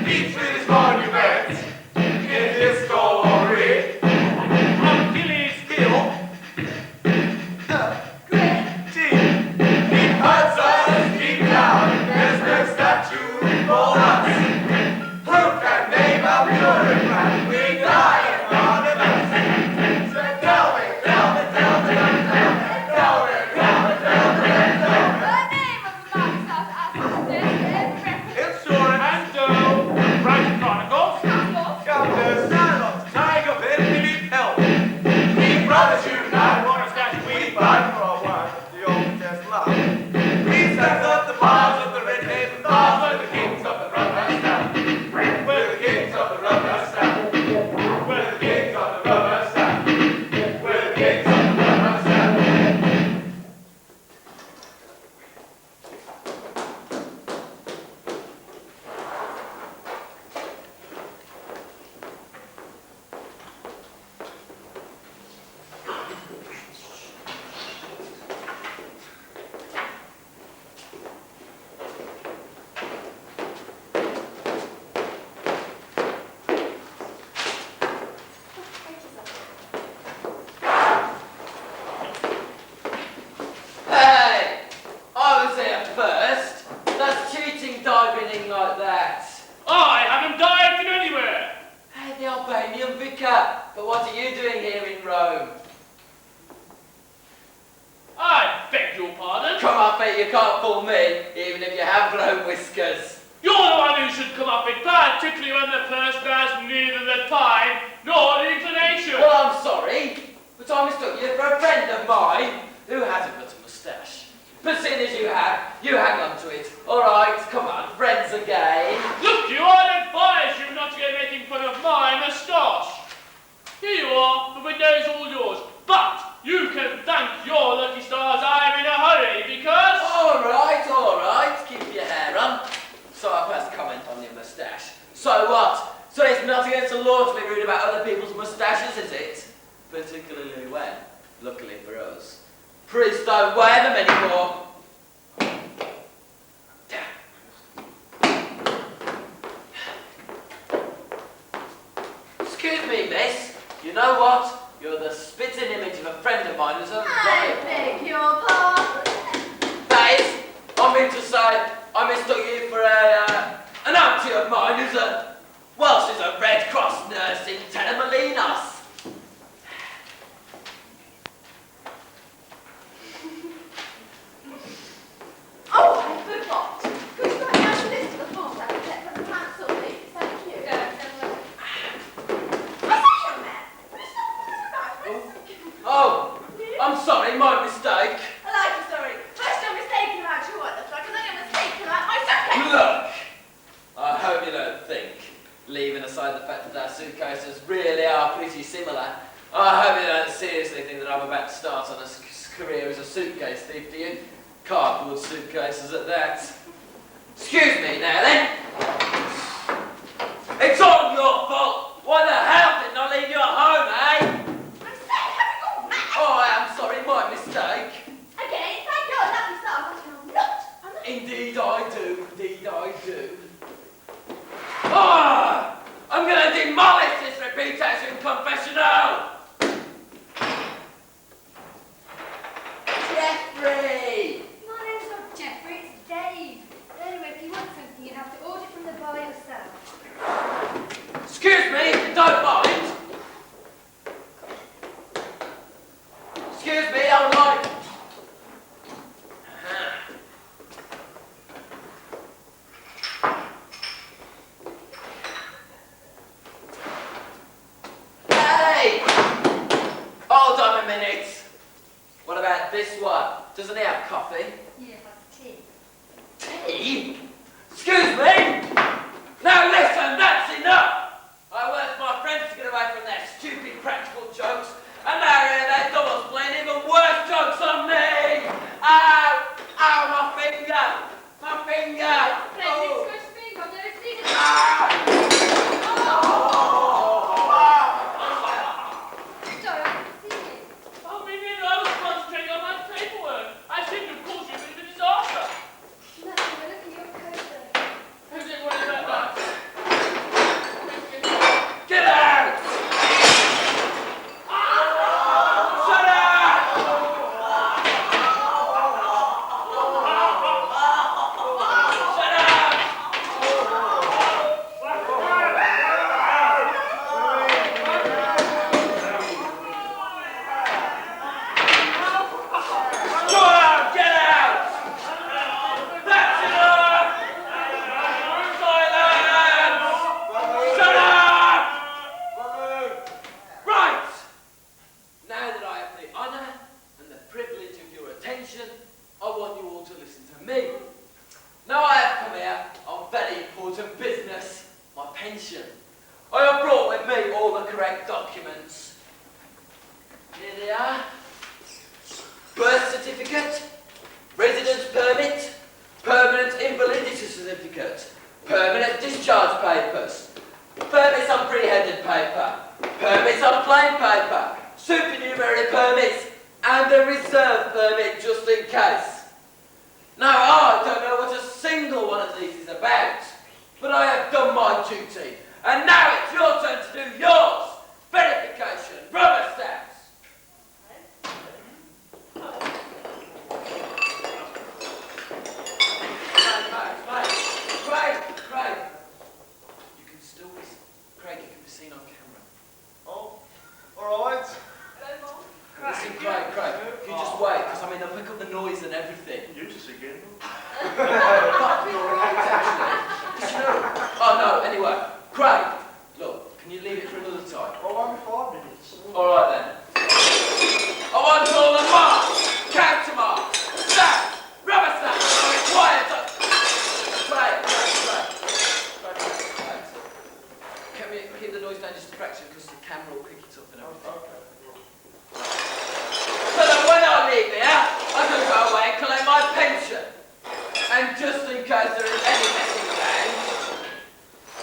Each with his monument in his glory. Achilles' Heel. Great. Deep. He hurts us deep down. There's no statue for us. Who can name our purest man? We die in ornaments. So tell me, tell me, tell me, tell me, tell me, tell me, tell me, tell me, tell me. The name of the man sat after death, ever record. Insurance, and Brighton Chronicles. Catalog. Calendars, dialogues, Tiger Pin, Billy Pell. We brothers unite, Morris Dash we Weed. fight for our work at the officer's love. We set up the bars of the red tape and bars, we're the kings of the rubber stamp. We're the kings of the rubber stamp. We're the kings of the rubber stamp. We're the kings of the rubber stamp. Hey! I was here first. That's cheating diving in like that. I haven't dived in anywhere. Hey, the Albanian vicar. But what are you doing here in Rome? I beg your pardon. Come up, mate, you can't fool me, even if you have grown whiskers. You're the one who should come up with, particularly when the person has neither the time nor the inclination. Well, I'm sorry, but I mistook you for a friend of mine who hasn't got a moustache. But seeing as you hang on to it. All right, come on, friends again. Look, you, I'd advise you not to go making fun of my moustache. Here you are, the window's all yours. But you can thank your lucky stars I'm in a hurry because... All right, keep your hair on. So I must comment on your moustache. So what? So it's not against the law to be rude about other people's moustaches, is it? Particularly when, luckily for us, priests don't wear them anymore. Excuse me, miss. You know what? You're the spitting image of a friend of mine who's a I beg your pardon. That is, I mean to say, I mistook you for an auntie of mine who's a, well, she's a Red Cross nurse in Tenemalinas. Oh, I forgot. Could you write down the list of the forms I can get from the council, please? Thank you. I say, young man, will you stop fooling about? Oh, I'm sorry, my mistake. I like your story. First you're mistaken about who I look like, and then you're mistaken about my suitcase. Look, I hope you don't think Leaving aside the fact that our suitcases really are pretty similar, I hope you don't seriously think that I'm about to start on a career as a suitcase thief, do you? Cardboard suitcases at that. Excuse me now then. It's all your fault. Why the hell didn't I leave you at home, eh? I'm saying, have you gone mad? Oh, I am sorry, my mistake. Again, it's like you're lucky stars. I'm not. Indeed I do, indeed I do. Ah! I'm gonna demolish this reputation confessional! Jeffrey! My name's not Jeffrey, it's Dave. Anyway, if you want something, you have to order from the bar yourself. Excuse me, if you don't mind. Excuse me, I would like... Hey! Hold on a minute. What about this one? Doesn't he have coffee? Yeah, that's tea. Tea? Excuse me! Now listen, that's enough! I worked for my friends to get away from their stupid practical jokes, and now here they're doubles playing even worse jokes on me! Ow! Ow, my finger! My finger! Oh! Oh, me neither. I was concentrating on my paperwork. I seem to have caused you a bit of a disaster. Who's it worried about that? Get out! Shut up! Shut up! Go on, get out! That's enough! Silence! Shut up! Right! Now that I have the honour and the privilege of your attention, I want you all to listen to me. Now I have come here on very important business, my pension. I have brought with me all the correct documents. Here they are. Birth certificate, residence permit, permanent invalidity certificate, permanent discharge papers, permits on pre-headed paper, permits on plain paper, supernumerary permits, and a reserve permit just in case. Now, I don't know what a single one of these is about, but I have done my duty, and now it's your turn to do yours. Verification, rubber stamps. Craig, you can still be, Craig, you can be seen on camera. Oh, all right. Listen, Craig, if you just wait, because I mean, they'll pick up the noise and everything. Use this again. Oh no, anyway, Craig, look, can you leave it for another time? Oh, only 5 minutes. Alright then. I want all the marks, counter marks, stamps, rubber stamps, are required to... Craig. Can we keep the noise down just a fraction, because the camera will pick it up and everything. Okay. So that when I leave here, I can go away and collect my pension. And just in case there is any messing around,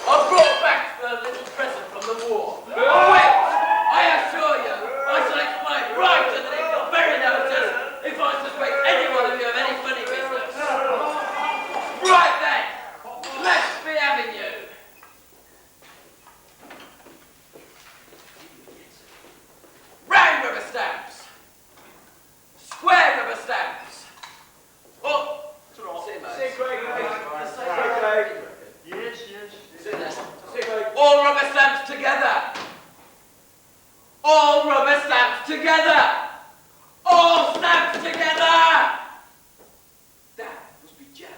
I've brought back a little present from the war. Which, I assure you, I shall explain right underneath your very noses if I suspect any one of you of any funny business. Right then, let's be having you. Round rubber stamps. Square rubber stamps. Oh, Say Craig, Yes. sit there. All rubber stamps together. All rubber stamps together. All stamps together. That must be jammed.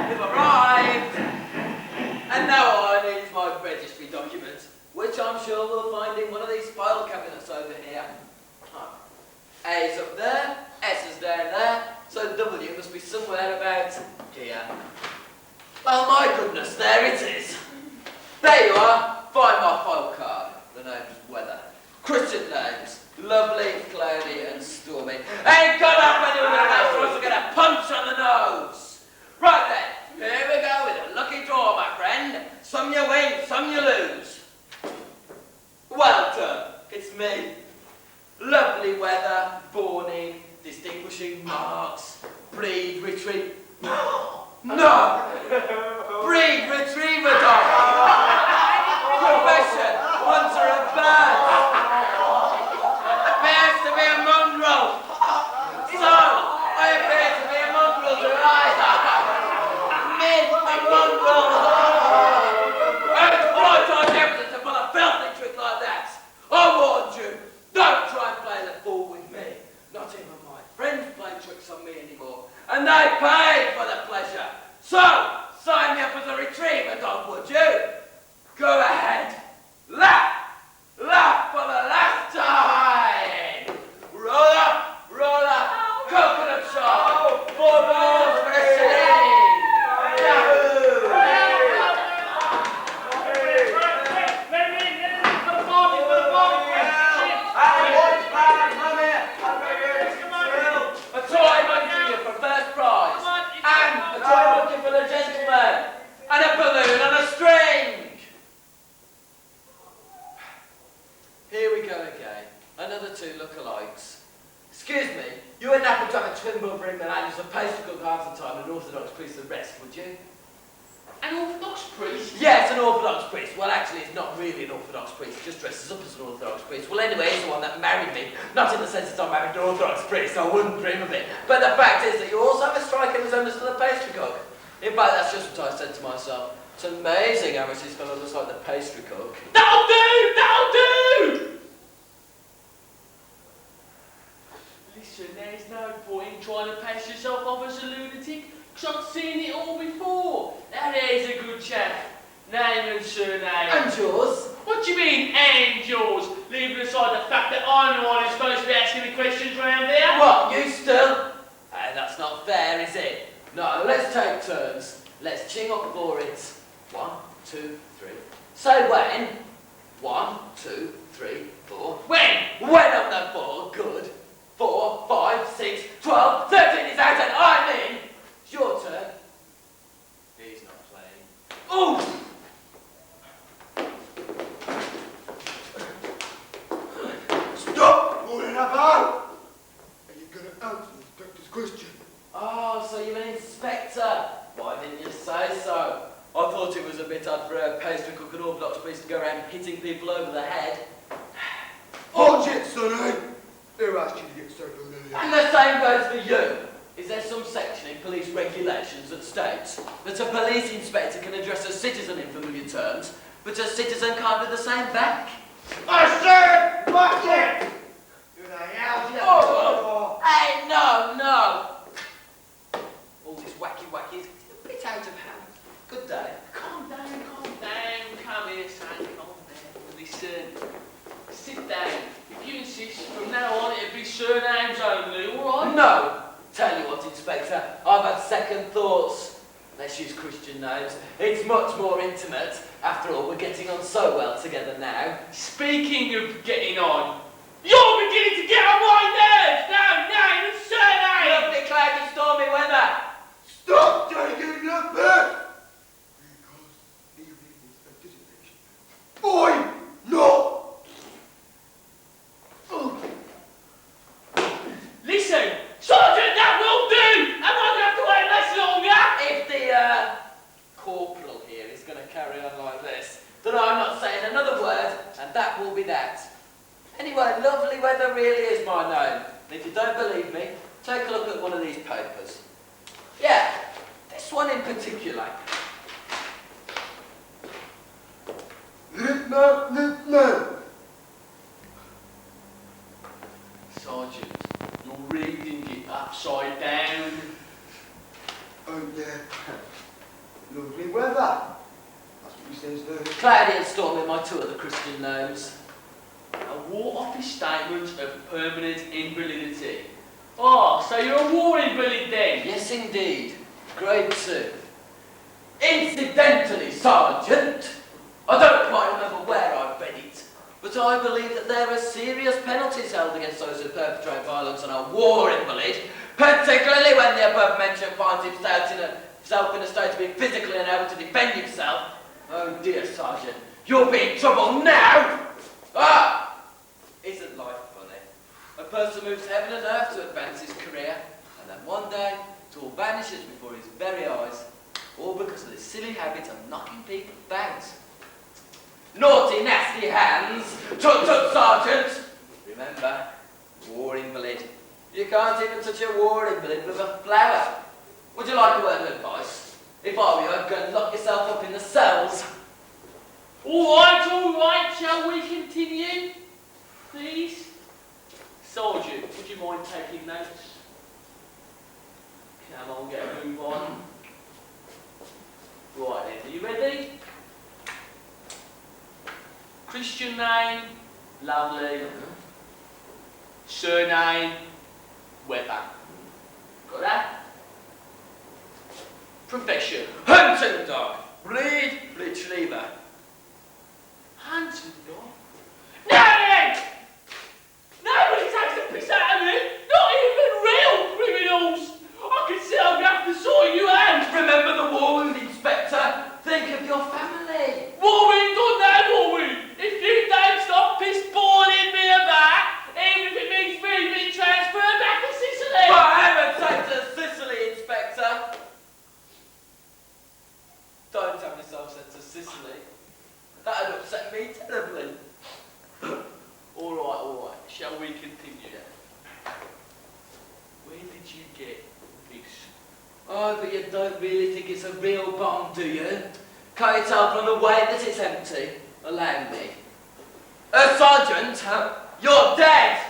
We've arrived. And now sure we'll find in one of these file cabinets over here. A's up there, S is down there, so W must be somewhere about here. Oh my goodness, there it is. There you are. Find my file card. The name's Weather. Christian names. Lovely, cloudy and stormy. Ain't got up anyone else or else I'll get a punch on the nose. Right then, here we go with a lucky draw, my friend. Some you win, some you lose. Well done. It's me. Lovely weather, Borning, distinguishing marks, breed retrieve. No! Breed retriever dog! Profession, hunter of birds. Appears to be a mongrel. So, I appear to be a mongrel, do I? Me, a mongrel. And it's right on evidence to pull a filthy trick like that. I warned you. Don't try and play the fool with me. Not even my friends play tricks on me anymore. And they paid for the pleasure. So, sign me up as a retriever dog, would you? Go ahead. Laugh. Laugh for the last time. Roll up. Coconut shop. 4 balls for a shilling. And a balloon on a string! Here we go again. Another 2 lookalikes. Excuse me, you wouldn't happen to have a twin brother in Milan who's a pastry cook half the time and an Orthodox priest the rest, would you? An Orthodox priest? Yes, an Orthodox priest. Well, actually, it's not really an Orthodox priest. He just dresses up as an Orthodox priest. Well, anyway, he's the one that married me. Not in the sense that I'm married to an Orthodox priest. I wouldn't dream of it. But the fact is that you also have a striking resemblance to the pastry cook. In fact, that's just what I said to myself. It's amazing how much this fellow looks like the pastry cook. That'll do! That'll do! Listen, there's no point in trying to pass yourself off as a lunatic, because I've seen it all before. Now there's a good chap. Name and surname. And yours? What do you mean, and yours? Leaving aside the fact that I'm the one who's supposed to be asking me questions around here? What, you still? That's not fair, is it? No, let's take turns. Let's ching up for it. 1, 2, 3. Say when. 1, 2, 3, 4. When? When on the 4, good. 4, 5, 6, 12, 13 is out and I'm in. It's your turn. He's not playing. Ooh! Stop fooling about! Are you going to answer the inspector's question? Oh, so you're an inspector. Why didn't you say so? I thought it was a bit odd for a pastry cook and Orthodox priest to go around hitting people over the head. Hold it, sonny! Who asked you to get so familiar? And the same goes for you. Is there some section in police regulations that states that a police inspector can address a citizen in familiar terms, but a citizen can't do the same back? I said, watch it! Who the hell's you? Oh, hey, no. All this wacky is a bit out of hand. Good day. Calm down. Come here, son. Calm down. Listen. Sit down. If you insist, from now on it'll be surnames only, alright? No! Tell you what, Inspector, I've had second thoughts. Let's use Christian names. It's much more intimate. After all, we're getting on so well together now. Speaking of getting on, you're beginning to get on my nerves! Now, name and surname! Lovely cloudy stormy weather! Stop taking the piss! Because even in anticipation. Boy, no! Listen, Sergeant, that will do! Am I going to have to wait less longer? If the, corporal here is going to carry on like this, then I'm not saying another word, and that will be that. Anyway, lovely weather really is my name. And if you don't believe me, take a look at one of these papers. Yeah, this one in particular. Litman. Sergeant, you're reading it upside down. Oh yeah. Lovely weather. That's what he says there. Cloudy and Stormy, my two other Christian names. A war office statement of permanent invalidity. Oh, so you're a war invalid then? Yes, indeed. Grade 2. Incidentally, Sergeant, I don't quite remember where I read it, but I believe that there are serious penalties held against those who perpetrate violence on a war invalid, particularly when the above-mentioned finds himself in a state of being physically unable to defend himself. Oh dear, Sergeant, you'll be in trouble now! Ah! Isn't life funny? A person moves heaven and earth to advance his career, and then one day, it all vanishes before his very eyes, all because of this silly habit of knocking people about. Naughty, nasty hands! Tut tut, Sergeant! Remember, war invalid. You can't even touch a war invalid with a flower. Would you like a word of advice? If I were you, I'd go and lock yourself up in the cells. All right, shall we continue? Please? Sergeant, would you mind taking notes? Come on, get a move on. Right then, are you ready? Christian name, lovely. Surname, Weber. Got that? Profession, Hunting dog. Breed, retriever. hunting dog. Now then! Nobody takes the piss out of me! Not even real criminals! I can see I'm going to have to sort you out! Remember the war wound, Inspector. Think of your family. War wound or no war wound! If you don't stop piss balling me about, even if it means me being transferred back to Sicily! For heaven's sake, to Sicily, Inspector. Don't have yourself sent to Sicily. That'd upset me terribly. All right. Shall we continue? Where did you get this? Oh, but you don't really think it's a real bomb, do you? Can't you tell from the way that it's empty? Allow me. Sergeant, you're dead!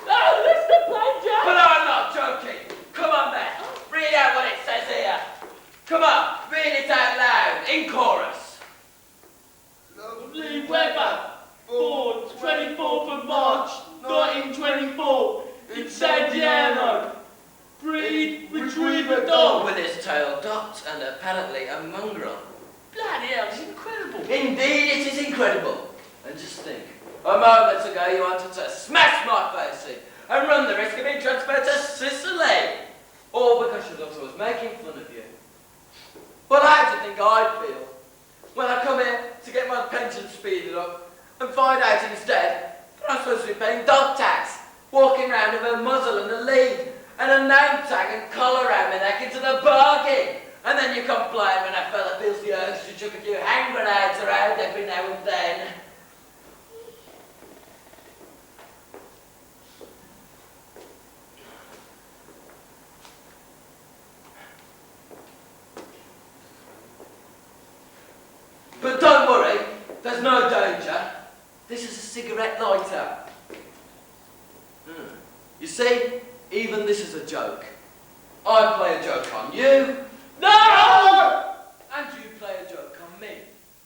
Oh, that's the plan, Jack! But I'm not joking. Come on, then. Read out what it says here. Come on, read it out loud, in chorus. Lovely Weber, born 24th of March, 1924, in San Diego. Breed, retriever dog. With his tail docked and apparently a mongrel. Bloody hell, it's incredible. Indeed, it is incredible. And just think, a moment ago you wanted to smash my face in and run the risk of being transferred to Sicily. All because your daughter was making fun of you. Well, how do you think I feel when I come here to get my pension speeded up and find out instead that I'm supposed to be paying dog tax, walking around with a muzzle and a lead, and a name tag and collar around my neck into the bargain? And then you complain when a fella feels the urge to chuck a few hand grenades around every now and then. But don't worry, there's no danger. This is a cigarette lighter. You see, even this is a joke. I play a joke on you. No! And you play a joke on me.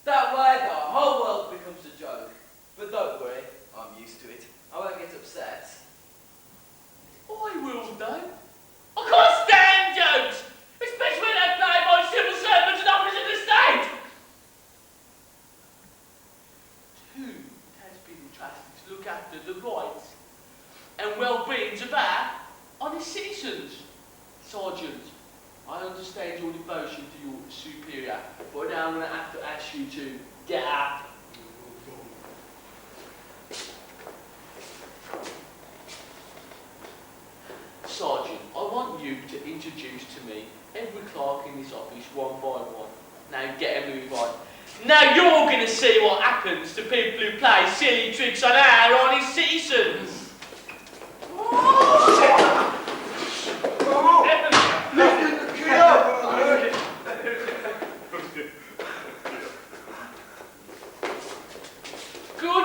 That way the whole world becomes a joke. But don't worry, I'm used to it. I won't get upset. I will, though. I can't stand jokes, especially when they play by civil servants and officers of the state. Who has been entrusted to look after the rights and well-beings of our honest citizens? Sergeant, I understand your devotion to your superior, but now I'm going to have to ask you to get up. Sergeant, I want you to introduce to me every clerk in this office one by one. Now get a move on. Now you're going to see what happens to people who play silly tricks on our honest citizens.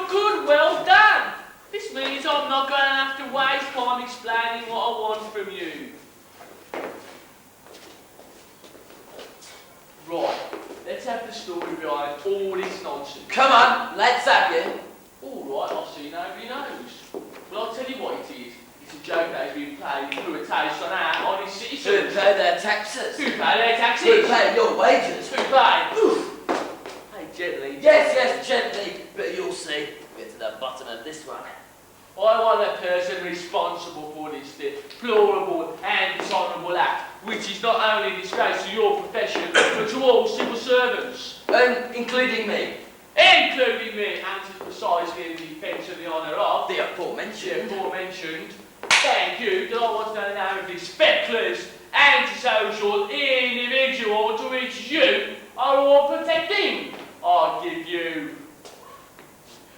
Good, well done. This means I'm not going to have to waste time explaining what I want from you. Right, let's have the story behind all this nonsense. Come on, let's have you. All right, I'll see nobody knows. Well, I'll tell you what it is. It's a joke that has been played through a taste on our honest Who citizens. pay their taxes? Who pay their taxes? Who pay your wages? Who pay? Hey, gently. Yes, gently, but you'll see. Get to the bottom of this one. I want the person responsible for this deplorable and dishonourable act, which is not only a disgrace to your profession, but to all civil servants. Including me. Including me, and is precisely in defence of the honour of The aforementioned. Thank you, that I want to know the name of this feckless, antisocial individual to which you are all protecting. I'll give you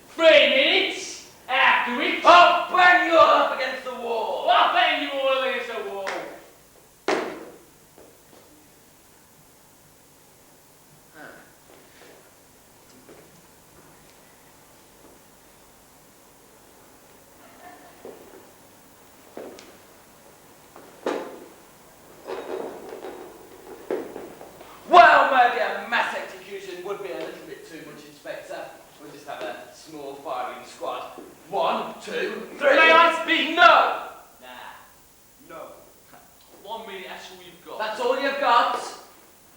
3 minutes, after which I'll bang you all up against the wall. I'll bang you all against the wall. Well, maybe a mass execution would be a little bit too much, Inspector. We'll just have a small firing squad. 1, 2, 3. May I speak? No! Nah. No. 1 minute, that's all you've got. That's all you've got?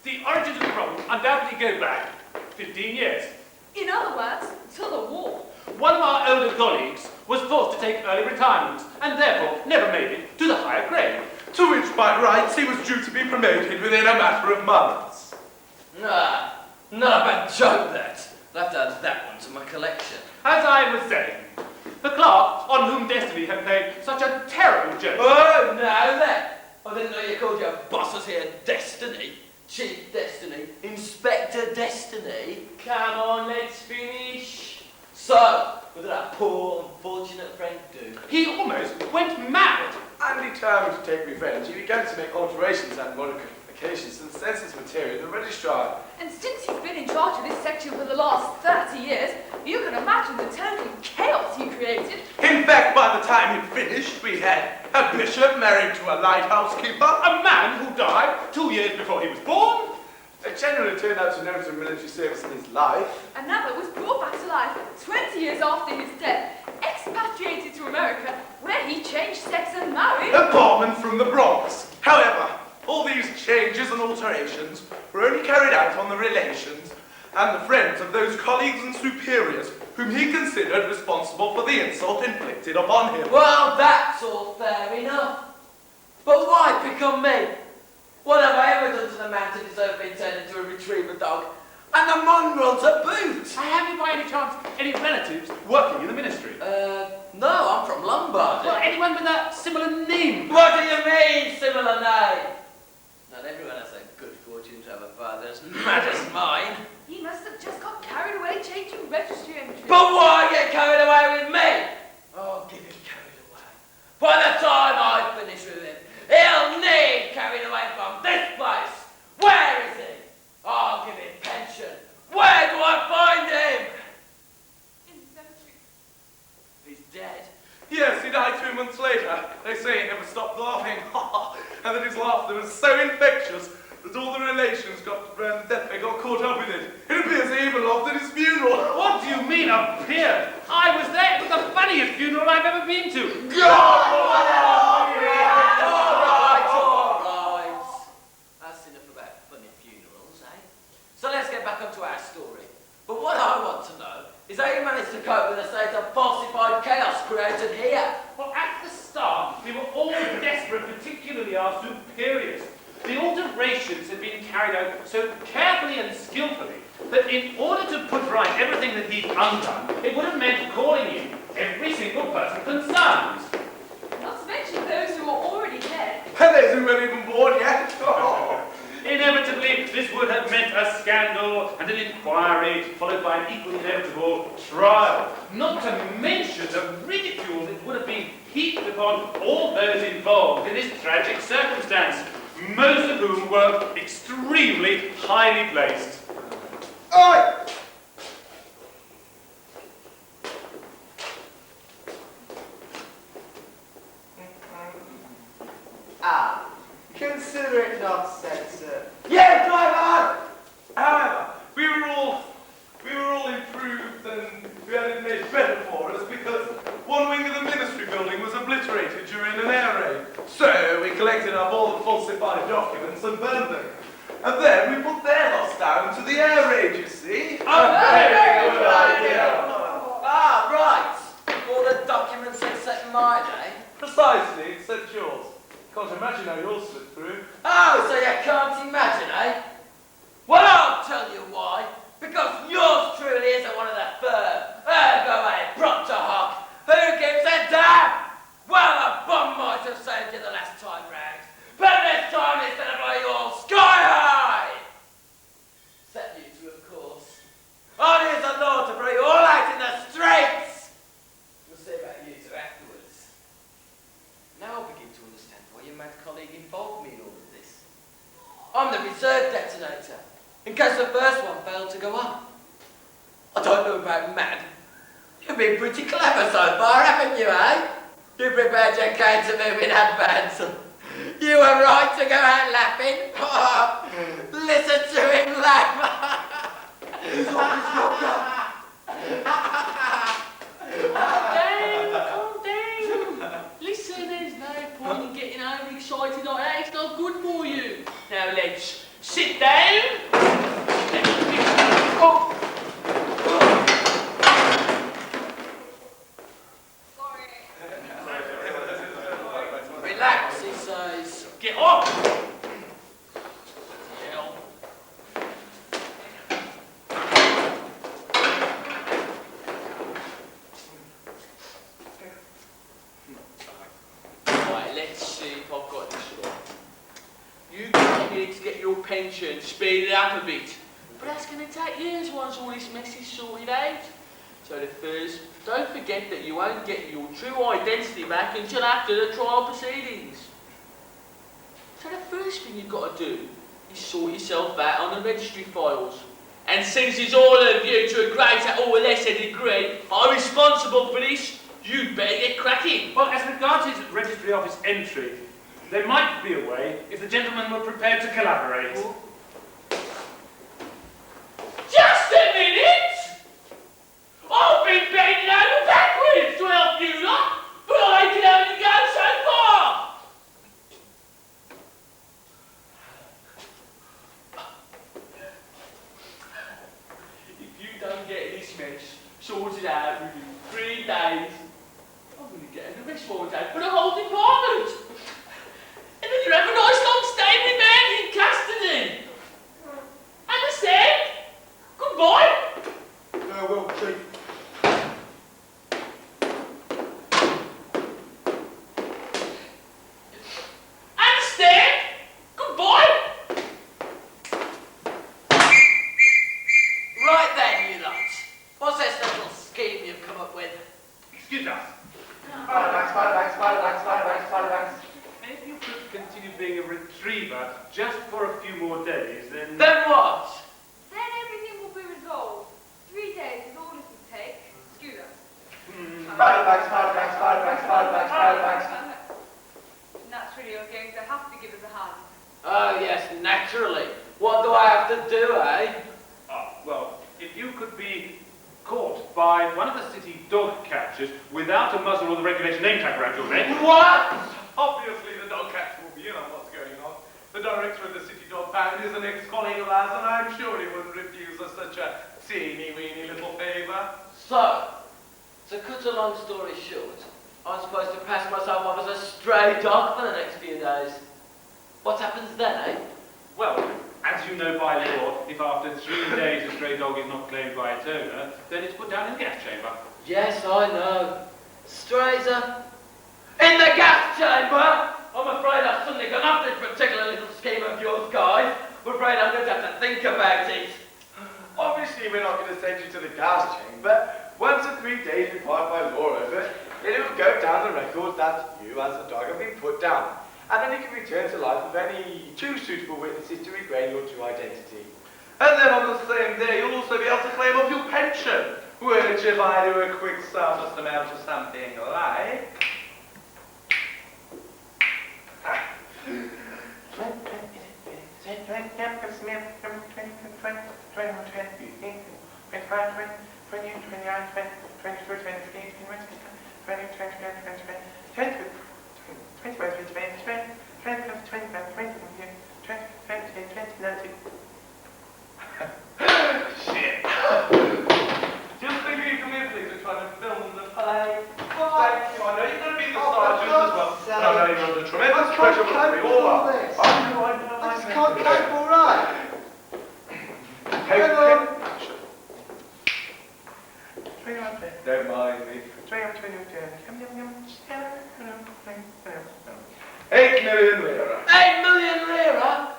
The origins of the problem undoubtedly go back 15 years. In other words, to the war. One of our older colleagues was forced to take early retirement and therefore never made it to the higher grade. To which, by rights, he was due to be promoted within a matter of months. Nah. Not a bad joke, that. I'll have to add that one to my collection. As I was saying, the clerk on whom destiny had played such a terrible joke. Oh, now then. I didn't know you called your bosses here Destiny. Chief Destiny. Inspector Destiny. Come on, let's finish. So, what did our poor, unfortunate friend do? He almost went mad. And determined to take revenge, he began to make alterations and modifications to the census material of the registrar. And since he's been in charge of this section for the last 30 years, you can imagine the total chaos he created. In fact, by the time he'd finished, we had a bishop married to a lighthouse keeper, A man who died 2 years before he was born. a general who turned out to know some military service in his life, Another was brought back to life 20 years after his death, expatriated to America, where he changed sex and married. a barman from the Bronx. However, all these changes and alterations were only carried out on the relations and the friends of those colleagues and superiors whom he considered responsible for the insult inflicted upon him. Well, that's all fair enough. But why pick on me? What have I ever done to the man to deserve being turned into a retriever dog? And the mongrel to boot! Have you by any chance any relatives working in the ministry? No, I'm from Lombard. Well, anyone with a similar name? What do you mean, similar name? Not everyone has a good fortune to have a father as mad as mine. He must have just got carried away changing registry entries. But why get carried away with me? Oh, give him carried away. By the time I finish with him, he'll need carried away from this place. Where is he? I'll give him pension. Where do I find him? In the cemetery. He's dead. Yes, he died 2 months later. They say he never stopped laughing, and that his laughter was so infectious that all the relations got caught up with it. It appears he even laughed at his funeral. What do you mean, appeared? I was there. It was the funniest funeral I've ever been to. All right. That's enough about funny funerals, eh? So let's get back onto our story. But what I want to know is how you managed to cope with a state of falsified chaos created here. Well, at the start, we were all desperate, particularly our superiors. The alterations had been carried out so carefully and skillfully that in order to put right everything that he'd undone, it would have meant calling in every single person concerned. Not to mention those who are already dead. And those who weren't even born yet. Inevitably, this would have meant a scandal and an inquiry, followed by an equally inevitable trial. Not to mention the ridicule that would have been heaped upon all those involved in this tragic circumstance, most of whom were extremely highly placed. Oi! Consider it not said, sir. Yeah, driver! However, we were all improved and we had it made better for us because one wing of the ministry building was obliterated during an air raid. So we collected up all the falsified documents and burned them. And then we put their loss down to the air raid, you see. Very good idea. Ah, right. All the documents except mine, eh? Precisely, except yours. Can't imagine how yours slipped through. Oh, so you can't imagine, eh? Well, I'll tell you why. Because yours truly isn't one of the firm. Ergo a proctor hoc. Who gives a damn? Well, a bomb might have saved you the last time round. But this time it's gonna blow you all sky high! Except you two, of course. I'll use the law to bring you all out in the streets! We'll see about you two afterwards. Now I begin to understand why your mad colleague involved me in all of this. I'm the reserve detonator, in case the first one failed to go up. I don't know about mad. You've been pretty clever so far, haven't you, eh? You prepared your case to move in advance. You were right to go out laughing. Listen to him laugh. Calm down. Listen, there's no point in getting overexcited like that. It's not good for you. Now let's sit down. Oh. Relax, he says. Get up. Right, let's see if I've got this right. You need to get your pension speeded up a bit. But that's going to take years once all this mess is sorted out. So the first, don't forget that you won't get your true identity back until after the trial proceedings. So the first thing you've got to do is sort yourself out on the registry files. And since it's all of you to a greater or lesser degree are responsible for this, you'd better get cracking. Well, as regards his registry office entry, there might be a way if the gentlemen were prepared to collaborate. Just a minute! I've been bending over backwards to help you lot, but I can only go so far! If you don't get this mess sorted out within 3 days, I'm going to get an arrest warrant out for the whole department! And then you have a nice long stay with me in custody! Understand? Goodbye! Well, Chief. Understand? Goodbye! Right then, you lot. What's this little scheme you've come up with? Excuse us. If you could continue being a retriever just for a few more days, then... Then what? Then everything will be resolved. 3 days is all it will take. Excuse us. Naturally, you're going to have to give us a hand. Oh, yes, naturally. What do I have to do, eh? Ah, well, if you could be caught by one of the city dog catchers without a muzzle or the regulation name tag around your neck... What? Obviously the dog catcher will be in on what's going on. The director of the city dog pound is an ex-colleague of ours and I'm sure he wouldn't refuse us such a teeny-weeny little favour. So, to cut a long story short, I'm supposed to pass myself off as a stray dog for the next few days. What happens then, eh? Well, as you know by law, if after 3 days a stray dog is not claimed by its owner, then it's put down in the gas chamber. Yes, I know. Strays are in the gas chamber! I'm afraid I've suddenly gone off this particular little scheme of yours, guys. I'm afraid I'm going to have to think about it. Obviously, we're not going to send you to the gas chamber. Once the 3 days required by law are over, it will go down the record that you as the dog have been put down. And then you can return to life with any 2 suitable witnesses to regain your true identity. And then on the same day you'll also be able to claim off your pension, which if I do a quick sum must amount to something like... Shit. Just think you come here, please. We're trying to film the play. Thank you. I know you're going to be the sergeant as well. But I know you're under tremendous pressure, but we all are. I know. I just can't cope all right. Don't mind me. 8 million lira. 8 million lira?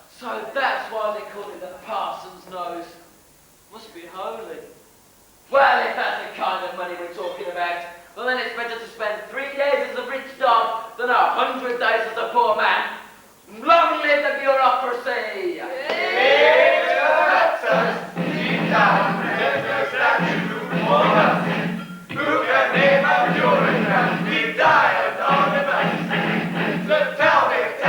So that's why they call it the parson's nose. Must be holy. Well, if that's the kind of money we're talking about, well then it's better to spend 3 days as a rich dog than 100 days as a poor man. Long live the bureaucracy! Who can name a bureaucrat? We die of ornament. So tell me, the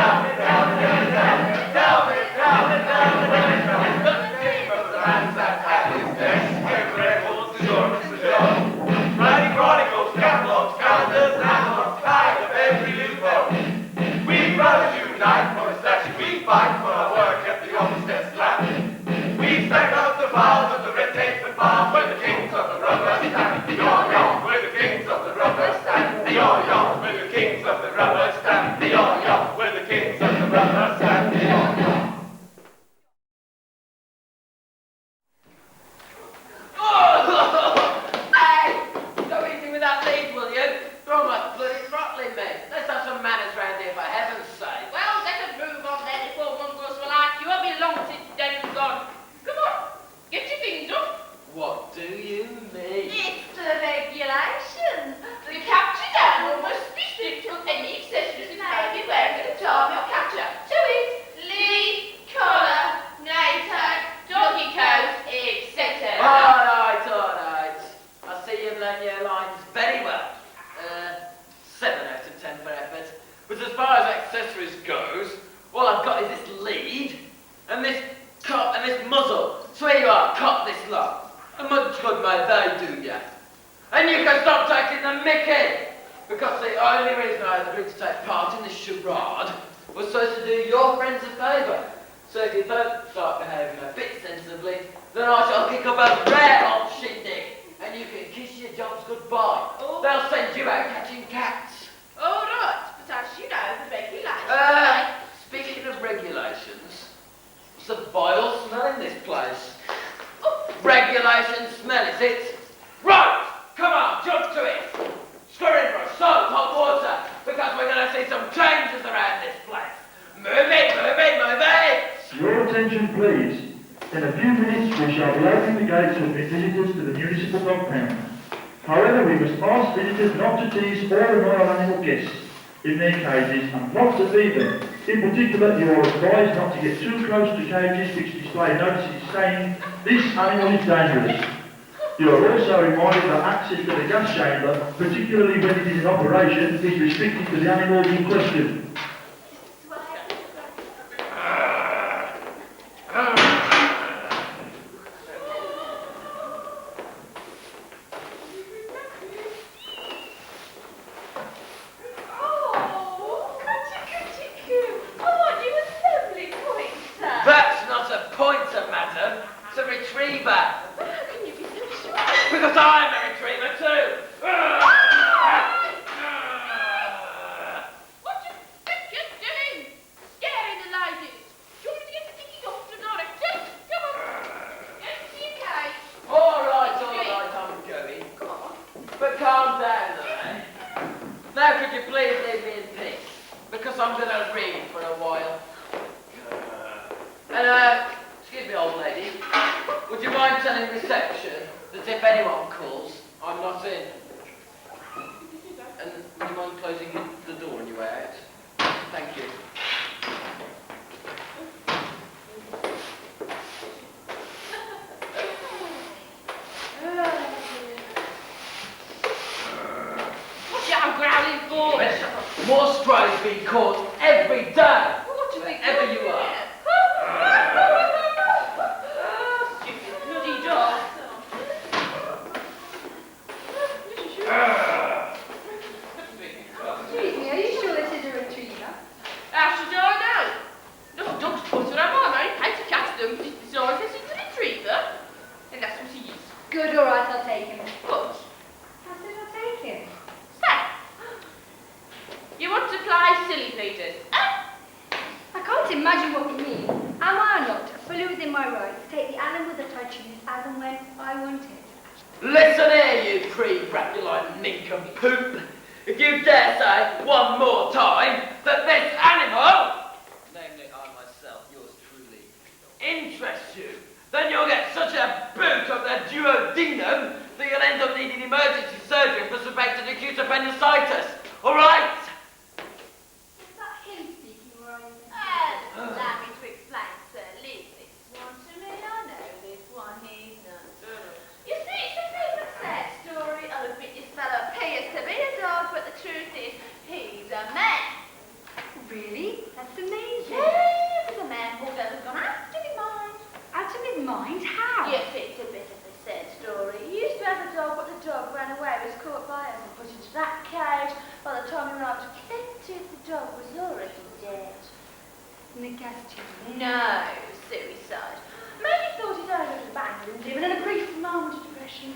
name of the man that had his desk, records, insurance, the job. Writing chronicles, catalogs, calendars, analogs, tired of every loophole. We brothers unite for a session, we fight for our work at the office desk lab. We stack up the files of the red tape and bars, we're the kings of the rubber stamp. Yawn, we're the kings of the rubber stamp. Yawn, we're the kings of the rubber stamp. Yawn, we're the kings of the rubber stamp. Yawn. Hey! Go easy with that lead, will you? You're almost bloody throttling me. Let's have some manners round here, for heaven's sake. Well, let us move on then before one goes for like you. Won't be long since Denny's gone. Come on, get your things up. What do you mean? It's the regulations. The captured animal must be stripped of any accessories it may be wearing at the time of capture. To it, lead, collar, name tag, doggy coat, etc. All right. I see you've learned your lines very well. 7 out of 10 for effort. But as far as accessories goes, all I've got is this lead, and this cup, and this muzzle. So here you are, cut this lot. And much good may they do ya. And you can stop taking the mickey! Because the only reason I agreed to take part in this charade was so as to do your friends a favour. So if you don't start behaving a bit sensibly, then I shall kick up a rare old shindig, and you can kiss your jobs goodbye. Oh. They'll send you out catching cats. All right, but as you know, the regulations. Speaking of regulations, it's a vile smell in this place. Oh. Regulation smell, is it? Right, come on, jump to it. Scurry in for a soap, hot water, because we're going to see some changes around this place. Move it. Your attention, please. In a few minutes, we shall be opening the gates to admit visitors to the municipal dog pound. However, we must ask visitors not to tease or annoy our animal guests in their cages and not to feed them. In particular, you are advised not to get too close to cages which display notices saying, "This animal is dangerous." You are also reminded that access to the gas chamber, particularly when it is in operation, is restricted to the animals in question. That's not a pointer, madam. It's a retriever. How can you be so sure? Because I'm a retriever too. What do you think you're doing? Scaring the ladies. Do you want me to get the thinking off tonight? Just come on. Get to your cage. All right, I'm going. But calm down, eh? Now could you please leave me in peace? Because I'm going to read for a while. And, excuse me, old lady, would you mind telling reception that if anyone calls, I'm not in? And would you mind closing the door on your way out? Thank you. What you growling for? More strays being caught every day. What do you think Wherever you're you are. Stupid bloody dog. Good, all right, I'll take him. What? I said I'll take him. Say, you want to fly silly Peters? I can't imagine what you mean. Am I or not fully within my rights to take the animal that I choose as and when I want it? Listen here, you pre-Rapulite nincompoop. If you dare say one more time that this animal, namely I myself, yours truly, interests you, then you'll get such a boot of the duodenum that you'll end up needing emergency surgery for suspected acute appendicitis. All right? Is that him speaking or are you? Allow me to explain, sir. Leave this one to me. I know this one. He's not. You see, it's a famous sad story of a bit this fellow appears to be a dog, but the truth is he's a man. Really? That's amazing. Yes, he's a man who doesn't gone out of his mind. Out of his mind? How? Yes, it's a bit of a sad story. He used to have a dog, but the dog ran away, was caught by us and put into that cage. By the time he arrived to collect it, the dog was already dead. In the gas chamber? No, suicide. Maybe thought his owner had abandoned him, and in a brief moment of depression,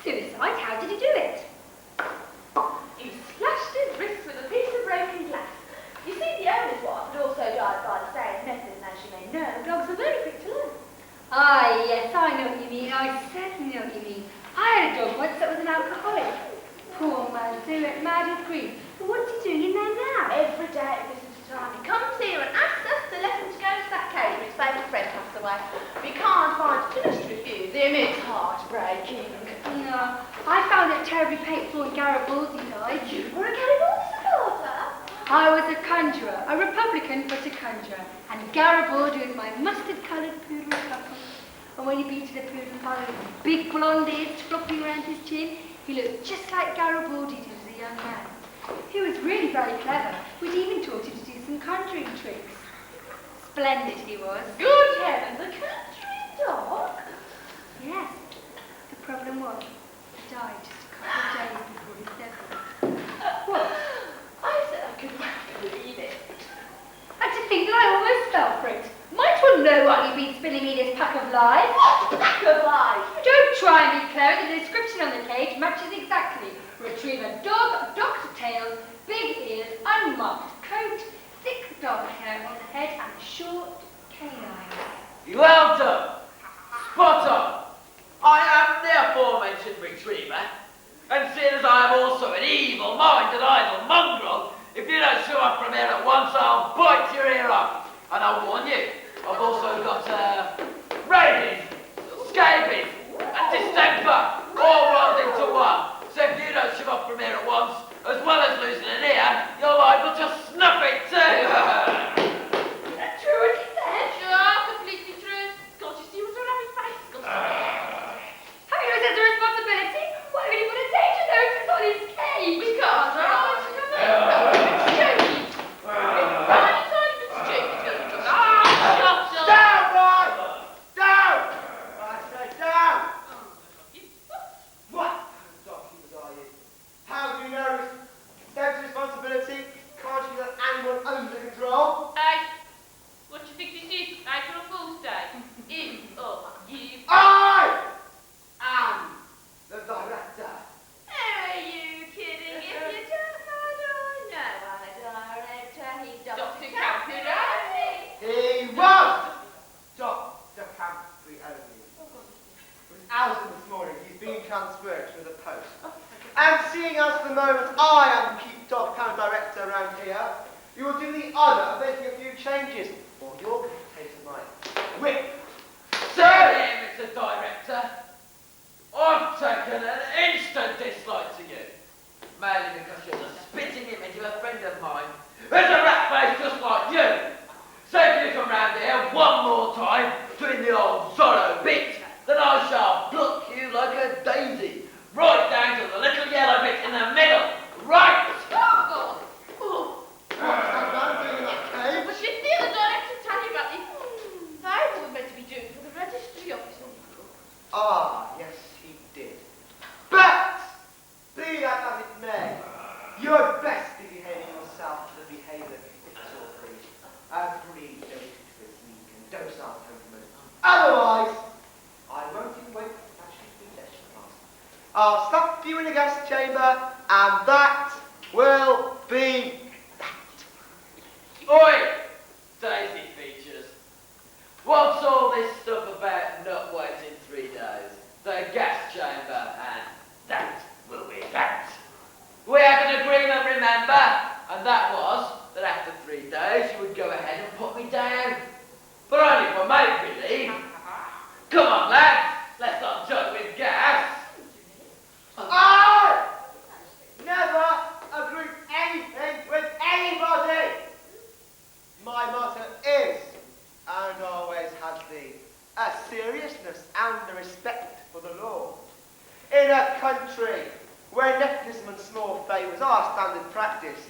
Suicide? How did he do it? he slashed his wrist with a piece of broken glass. You see, the owner's wife had also died by the same method, and as you may know, dogs are very quick to learn. Ah, yes, I know what you mean. I certainly know what you mean. I had a dog once that was an alcoholic. Poor man, so he went mad with grief. But what's he doing in there now? Every day at Christmas time, he comes here and asks us to let him to go to that cave where his favourite friend passed away. We can't find it to refuse him. It's heartbreaking. No, I found it terribly painful when Garibaldi died. You were a Garibaldi supporter? I was a conjurer, a Republican but a conjurer, and Garibaldi was my mustard-coloured poodle couple. And when he beat the poodle father with big blonde ears flopping around his chin, he looked just like Garibaldi did as a young man. He was really very clever. We'd even taught him to do some conjuring tricks. Splendid he was. Good heavens, a conjuring dog? Yes. The problem was, he died just a couple of days before his death. What? I said I could well believe it. And to think that I almost fell for it. Might well know why you've been spilling me this pack of lies. What pack of lies? Don't try and be clever. The description on the cage matches exactly. Retriever dog, docked tail, big ears, unmarked coat, thick dark hair on the head, and short canines. Well done. Spot on. I am the aforementioned retriever, and seeing as I am also an evil-minded idle mongrel, if you don't show up from here at once, I'll bite your ear off. And I'll warn you, I've also got rabies, scabies, and distemper, all rolled into one. So if you don't show up from here at once, as well as losing an ear, you're liable to snuff it too. True what he said? Sure, completely true. Can't you see what's around his face? Have you accepted the responsibility? Why would you put a danger notice on his cage? Because we're always to come out. It's joking. It's joking. Down, boy! Down! I say down! What kind of document are you? How do you know sense responsibility? Can't you get anyone under control? Hey, what do you think this is? April Fool's Day? You I am the director. Who are you kidding? If you don't know, I know our director. He's Dr. Campione. He was Dr. Camfrey only. It was Alison this morning. He's been transferred to the post. And seeing as for the moment I am the Keep Dog Pound Director around here, you will do the honour of making a few changes, or you'll be a case of my whip. Sir, here, Mr. Director, I've taken an instant dislike to you, mainly because you're the spitting image of a friend of mine who's a rat face just like you. So if you come round here one more time doing the old Zorro bit, then I shall pluck you like a daisy, right down to the little yellow bit in the middle, right? Oh, God. What's that man doing in that cave? But didn't the other director tell you about the favour we're meant to be doing for the registry office? Ah, yes, he did. But, be that as it may, you'd best be behaving yourself to the behaviour I'll slap you in a gas chamber, and that will be that. Oi! Daisy features. What's all this stuff about not waiting 3 days? The gas chamber, and that will be that. We had an agreement, remember? And that was that after 3 days you would go ahead and put me down. But only for make-believe. Come on, lads, let's not joke with gas. I never agree anything with anybody. My motto is, and always has been, a seriousness and a respect for the law. In a country where nepotism and small favours are standard practice,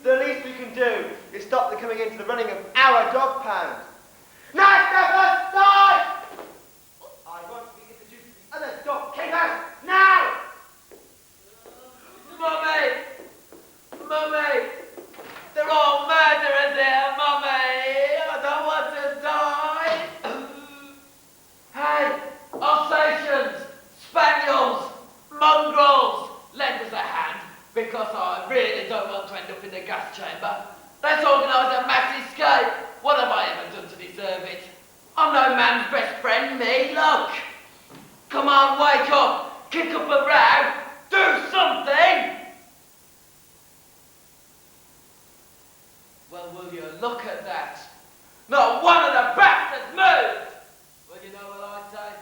the least we can do is stop them coming into the running of our dog pound. Nice never die! I want to be introduced to the other dog keepers now! Mummy! Mummy! They're all murderers here, Mummy! I don't want to die! Hey! Alsatians! Spaniels! Mongrels! Lend us a hand, because I really don't want to end up in the gas chamber. Let's organise a mass escape! What have I ever done to deserve it? I'm no man's best friend, me, look! Come on, wake up! Kick up a row! Do something! Well, will you look at that? Not one of the bastards moved! Well, you know what I say?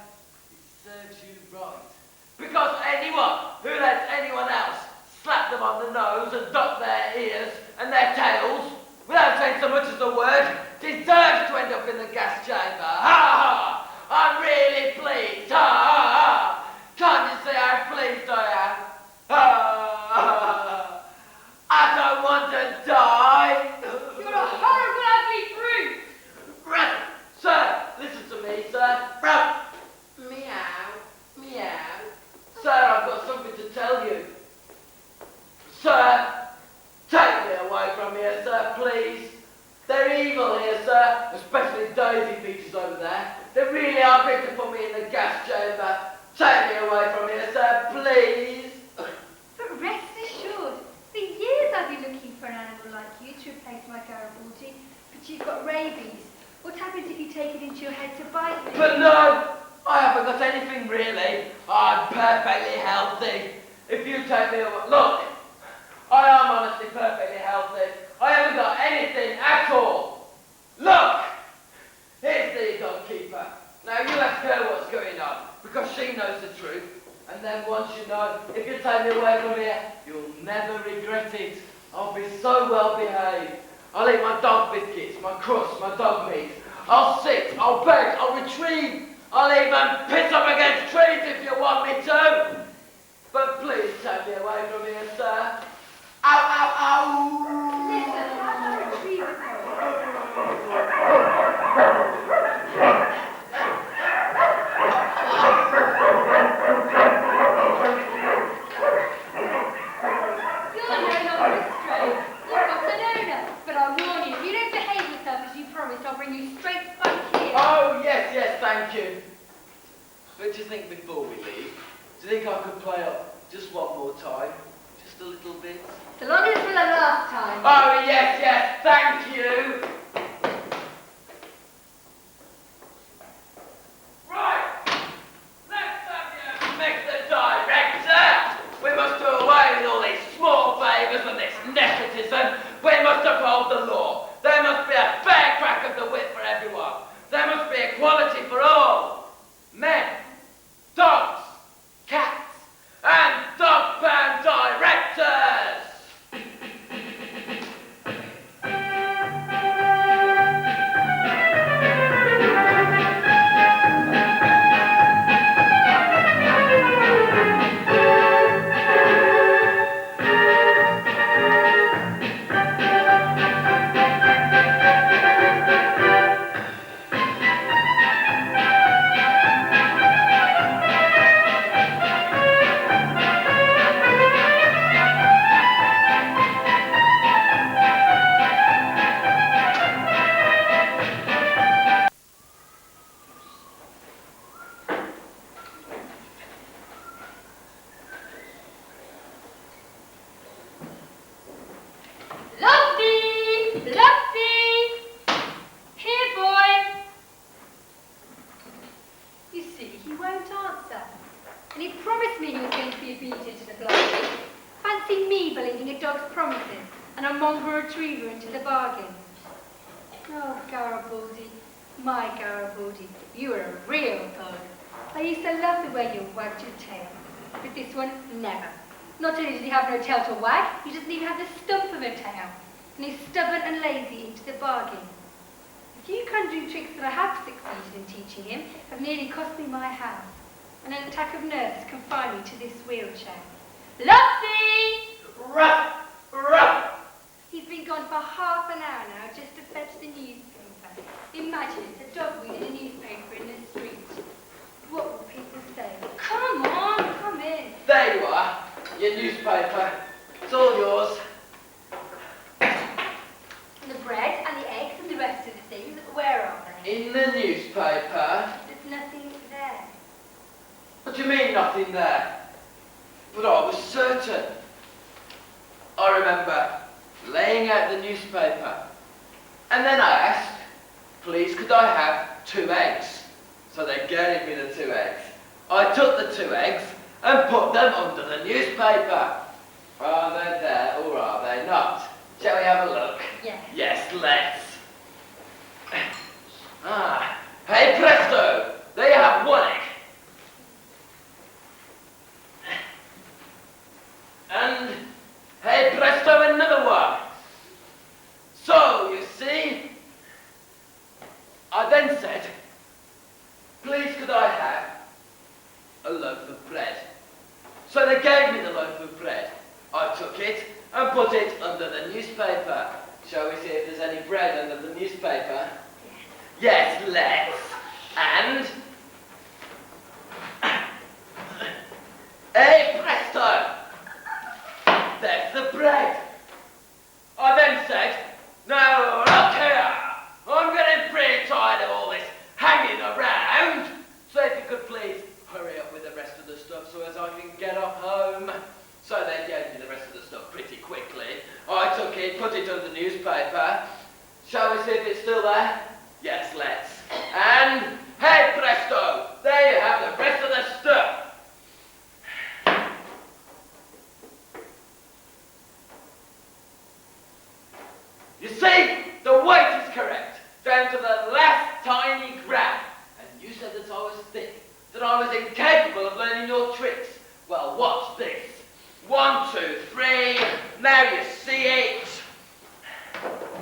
It serves you right. Because anyone who lets anyone else slap them on the nose and duck their ears and their tails, without saying so much as a word, deserves to end up in the gas chamber. Ha ha! I'm really pleased. Ha ha ha! Can't you see how pleased I am? Ha ha! I don't want to die. You're a horrible, ugly brute. Right, sir, listen to me, sir. Right. Meow, meow. Sir, I've got something to tell you. Sir, take me away from here, sir, please. They're evil here, sir, especially Daisy features over there. They really are going to put me in the gas chamber. Take me away from here, sir, please. But rest assured, for years I've been looking for an animal like you to replace my Garibaldi, but you've got rabies. What happens if you take it into your head to bite me? But no, I haven't got anything really. I'm perfectly healthy. If you take me away, look, I am honestly perfectly healthy. I haven't got anything at all. Look, here's the dog keeper. Now you ask her what's going on, because she knows the truth. And then once you know, if you take me away from here, you'll never regret it. I'll be so well behaved. I'll eat my dog biscuits, my crust, my dog meat. I'll sit, I'll beg, I'll retrieve. I'll even piss up against trees if you want me to. But please take me away from here, sir. Ow, ow, ow! Listen, I'll retrieve it. You're no longer a stray. You've got an owner. But I warn you, if you don't behave yourself as you promised, I'll bring you straight back here. Oh, yes, yes, thank you. But do you think before we leave, do you think I could play up just one more time? Just a little bit? So long as it's for the last time. Oh, yes, yes, thank you. Right, let's have you, Mr. Director. We must do away with all these small favours and this nepotism. We must uphold the law. There must be a fair crack of the whip for everyone. There must be equality for all. Men, dogs, cats, and dog-bound directors! and he promised me he was going to be obedient to the blind. Fancy me believing a dog's promises, and a mongrel retriever into the bargain. Oh, Garibaldi, my Garibaldi, you were a real dog. I used to love the way you wagged your tail. But this one, never. Not only does he have no tail to wag, he doesn't even have the stump of a tail. And he's stubborn and lazy into the bargain. The few conjuring tricks that I have succeeded in teaching him have nearly cost me my house. And an attack of nerves has confined me to this wheelchair. Luffy! Ruff! Ruff! He's been gone for half an hour now just to fetch the newspaper. Imagine it's a dog reading a newspaper in the street. What will people say? Come on, come in. There you are, your newspaper. It's all yours. And the bread and the eggs and the rest of the things, where are they? In the newspaper. There's nothing there. What do you mean, nothing there? But I was certain. I remember laying out the newspaper. And then I asked, please could I have 2 eggs? So they gave me the 2 eggs. I took the 2 eggs and put them under the newspaper. Are they there or are they not? Shall we have a look? Yes. Yes, let's. Ah, hey presto! There you have 1 egg. And hey presto, another one. So, you see, I then said, please could I have a loaf of bread? So they gave me the loaf of bread. I took it and put it under the newspaper. Shall we see if there's any bread under the newspaper? Yes, let's. And hey presto! There's the bread. I then said, now look here, I'm getting pretty tired of all this hanging around. So if you could please hurry up with the rest of the stuff so as I can get off home. So they gave me the rest of the stuff pretty quickly. I took it, put it under the newspaper. Shall we see if it's still there? Yes, let's. And hey presto, there you have the rest of the stuff. You see, the weight is correct, down to the last tiny gram. And you said that I was thick, that I was incapable of learning your tricks. Well, what's this? 1, 2, 3, now you see it,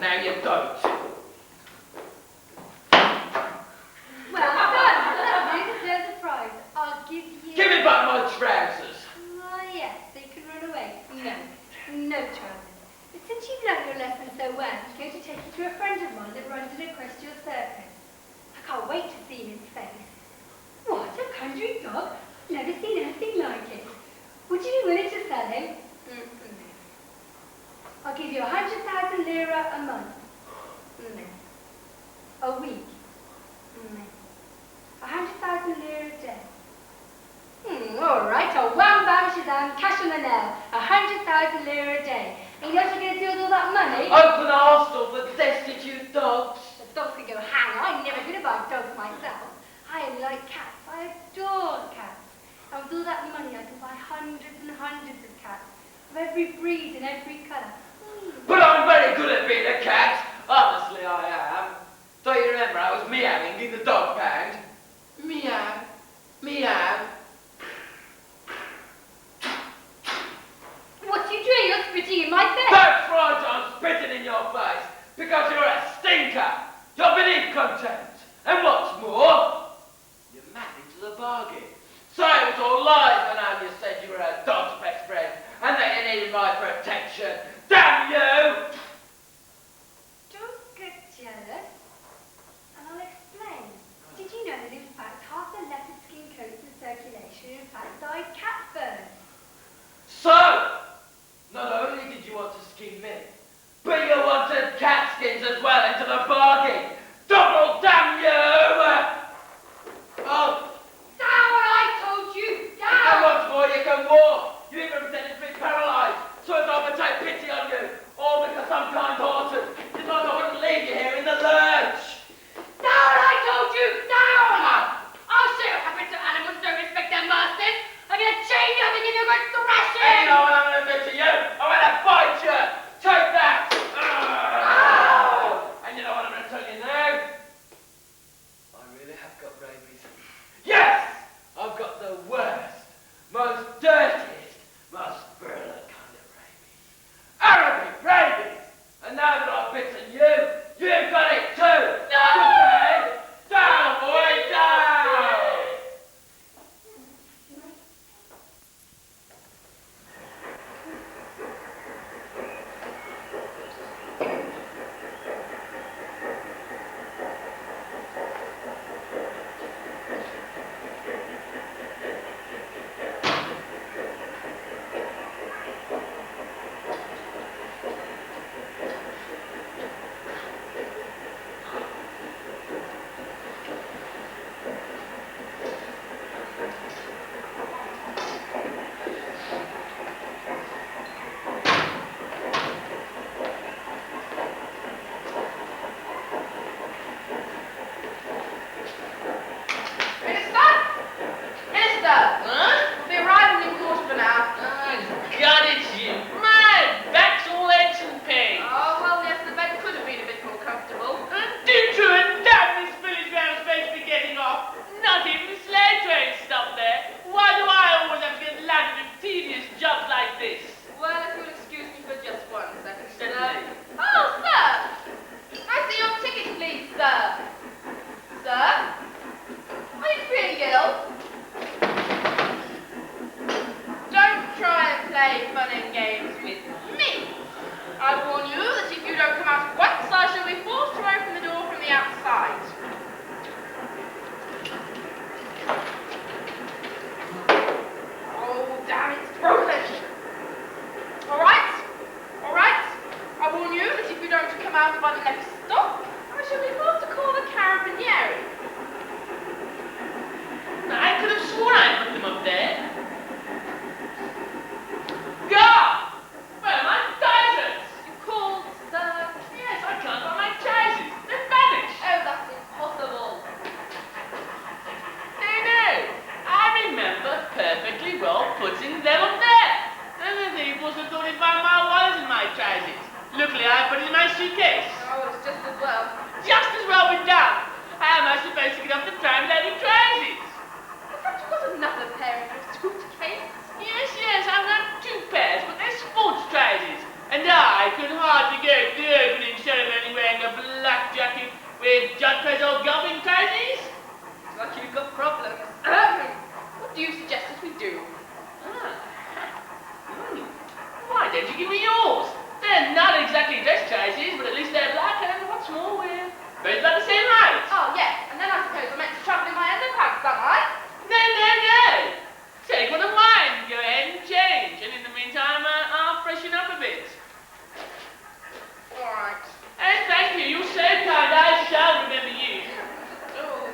now you don't. Well done. You deserve the prize. I'll give you... Give me back my trousers. Oh, yes, they can run away. No trousers. But since you've learned your lesson so well, I'm going to take you to a friend of mine that runs an equestrian circus. I can't wait to see his face. What, a conjuring dog? Never seen anything like it. Would you be willing to sell him? I'll give you 100,000 lira a month. A week. 100,000 lira a day. All right, a wham bam shazam, cash on the nail. 100,000 lira a day. And you know what you're going to do with all that money? Open a hostel for destitute dogs. The dogs can go hang. I'm never going to buy dogs myself. I like cats. I adore cats. And with all that money, I can buy hundreds and hundreds of cats of every breed and every colour. But I'm very good at being a cat. Honestly, I am. Don't you remember I was meowing in the dog pound? Meow, meow. What are you doing? You're spitting in my face. That's right, I'm spitting in your face because you're a stinker. You're beneath contempt. And what's more, you're married to the bargain. So it was all lies when you said you were a dog's best friend and that you needed my protection. Damn you! Don't get jealous. And I'll explain. Did you know that in fact half the leopard skin coats in circulation in fact died cat furs? So, not only did you want to skin me, but you wanted cat skins as well into the bargain. Double damn you! Oh. Down, I told you! Down! And what's more, you can walk. You even pretended to be paralysed, so as I would take pity on you. All play fun and games with me. I warn you that if you don't come out at once, I shall be forced to open the door from the outside. Oh, damn it, it's broken. All right. I warn you that if you don't come out by the next stop, I shall be forced to call the carabinieri. I could have sworn I put them up there. God! Where are my diamonds? You called the... Yes, I can't find my chasers. They've vanished. Oh, that's impossible. No. I remember perfectly well putting them up there. And the thief must have thought he'd find my wallets in my trousers. Luckily, I put it in my suitcase. Oh, it's just as well. Just as well be done. How am I supposed to get off the tram without any trousers? I thought you got another pair in your suitcase. Yes, I've got 2 pairs, but they're sports trousers. And I could hardly go to the opening ceremony wearing a black jacket with John Prezzo's golfing trousers. It's like you've got problems. What do you suggest that we do? Why don't you give me yours? They're not exactly dress trousers, but at least they're black and what's more, we're both about the same height. Oh, yes, and then I suppose I'm meant to travel in my underpants, am I? No. Take one of mine, go ahead and change. And in the meantime, I'll freshen up a bit. All right. And thank you, you're so kind, I shall remember you. Oh,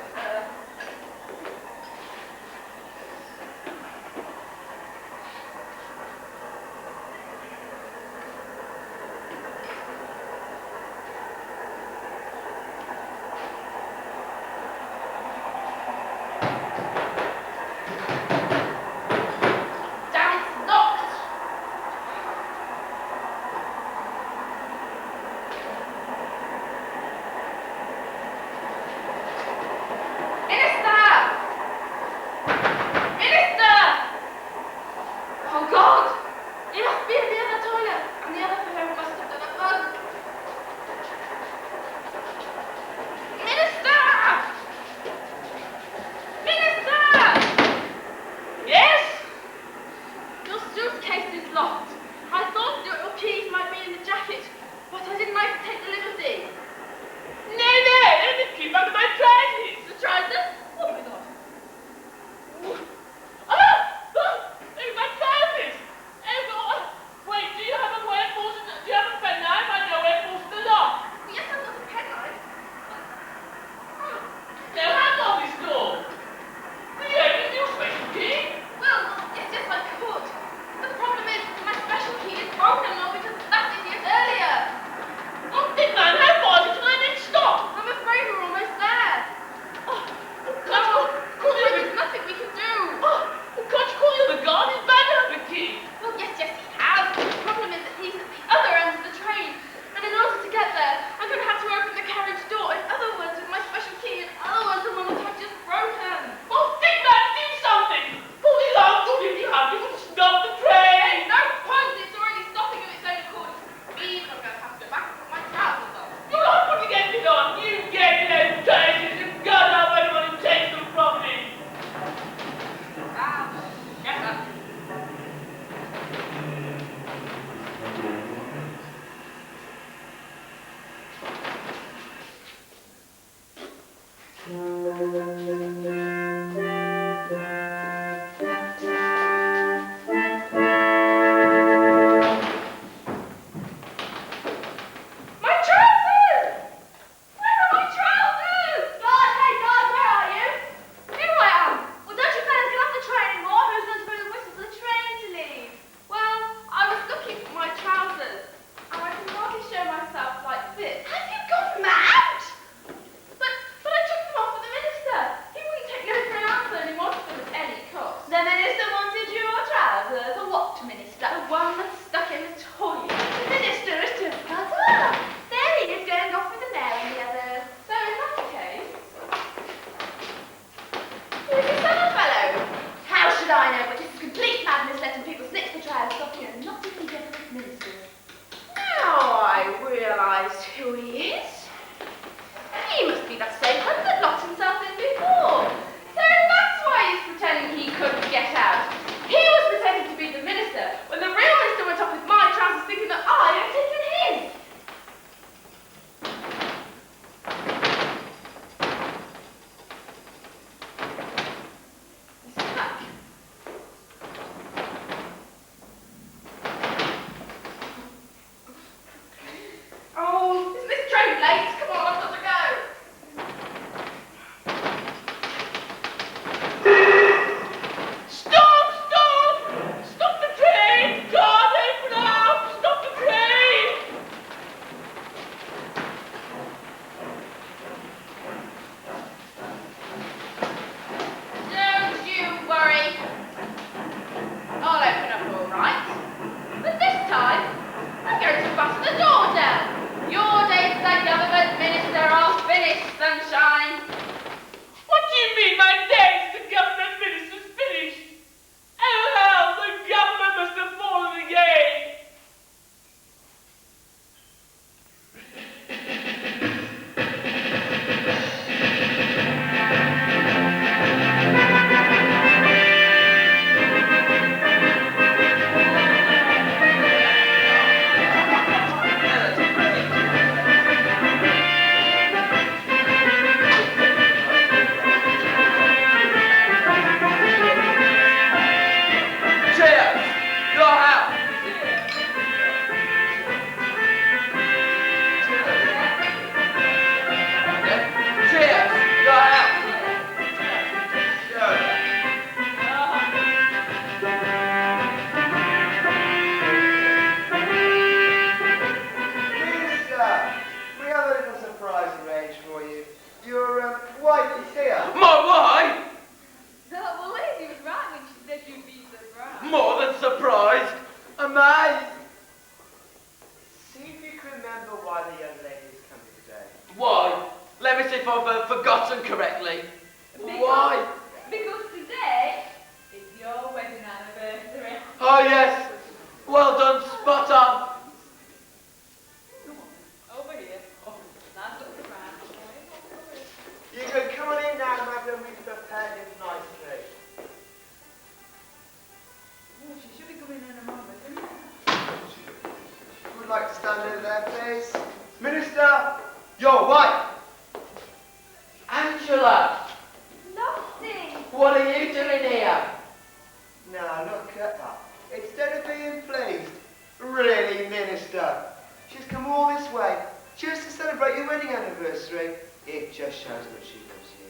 if I've forgotten correctly. Why? Because today is your wedding anniversary. Oh yes. Well done, spot on. Over here. Nice little surprise. You can come on in now, madam. We've prepared it nicely. Oh, she should be coming in a moment, isn't it? Who would like to stand over there, please? Minister, your wife. Angela, Nothing. what are you doing here? Now, look at that. Instead of being pleased, really, Minister, she's come all this way just to celebrate your wedding anniversary. It just shows that she loves you.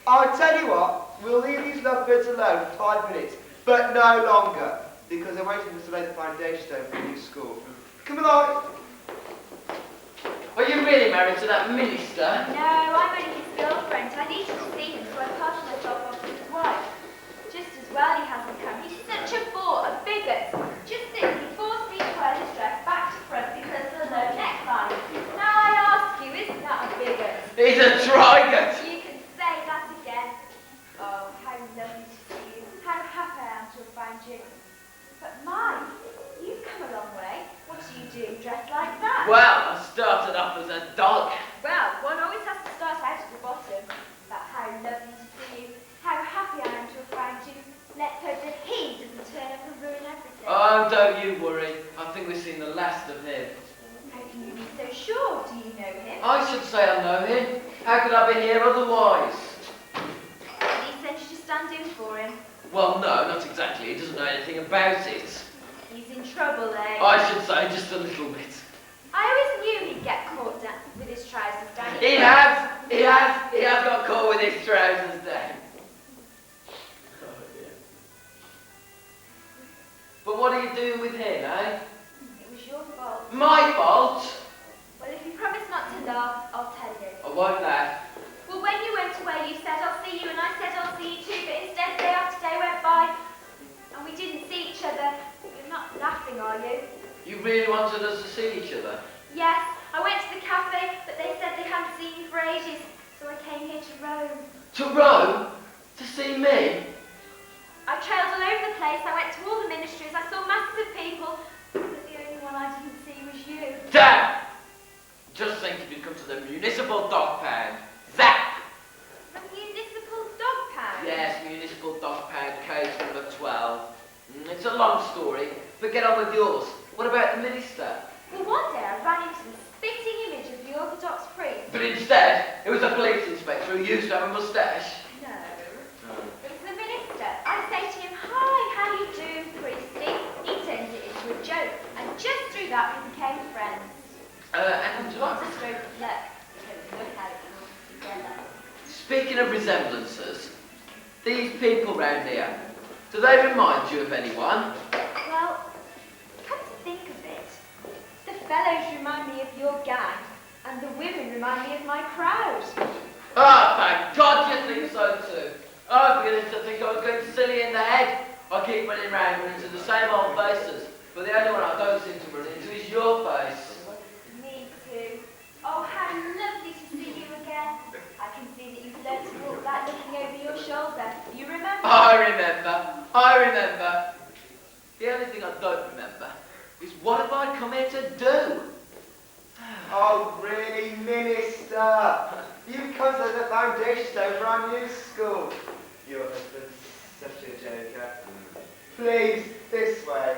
I'll tell you what, we'll leave these lovebirds alone for 5 minutes, but no longer, because they're waiting for us to lay the foundation stone for a new school. Come along. Are you really married to that minister? No, I'm only his girlfriend. I needed to see him, so I passed myself off to his wife. Just as well he hasn't come. He's such a bore, a bigot. Just think, he forced me to wear this dress back to front because of the low neckline. Now I ask you, isn't that a bigot? He's a trigot. You can say that again. Oh, how lovely to see you. How happy I am to have found you. But my, you've come a long way. What are you doing dressed like that? Well, I started off as a dog. Well, one always has to start out at the bottom. But how lovely to see you. How happy I am to have found you. Let's hope that he doesn't turn up and ruin everything. Oh, don't you worry. I think we've seen the last of him. How can you be so sure? Do you know him? I should say I know him. How could I be here otherwise? Did he send you to stand in for him? Well, no, not exactly. He doesn't know anything about it. He's in trouble, eh? I should say just a little bit. I always knew he'd get caught down with his trousers down. He has got caught with his trousers down. Oh dear. But what are you doing with him, eh? It was your fault. My fault? Well, if you promise not to laugh, I'll tell you. I won't laugh. Well, when you went away, you said, I'll see you, and I said, I'll see you too, but instead, day after day went by, and we didn't see each other. You're not laughing, are you? You really wanted us to see each other? Yes, I went to the cafe, but they said they hadn't seen you for ages, so I came here to Rome. To Rome? To see me? I trailed all over the place, I went to all the ministries, I saw masses of people, but the only one I didn't see was you. Damn! Just think if you'd come to the municipal dog pound. Zap! The municipal dog pound? Yes, municipal dog pound, case number 12. It's a long story, but get on with yours. What about the minister? Well, one day I ran into the spitting image of the Orthodox priest. But instead, it was a police inspector who used to have a moustache. No. It was the minister. I say to him, hi, how you do, priesty? He turns it into a joke, and just through that we became friends. And What's a stroke of luck? Because look how it comes together. speaking of resemblances, these people round here, do they remind you of anyone? Well, come to think of it, the fellows remind me of your gang, and the women remind me of my crowd. Ah, thank God you think so too. I was beginning to think I was going silly in the head. I keep running round into the same old faces, but the only one I don't seem to run into is your face. Me too. Oh, how lovely to see you again. I can see that you've learned to walk without looking over your shoulder. You remember? I remember. The only thing I don't remember is what have I come here to do? Oh, really, Minister? You've come to the foundation stone for our new school. Your husband's such a joker. Please, this way.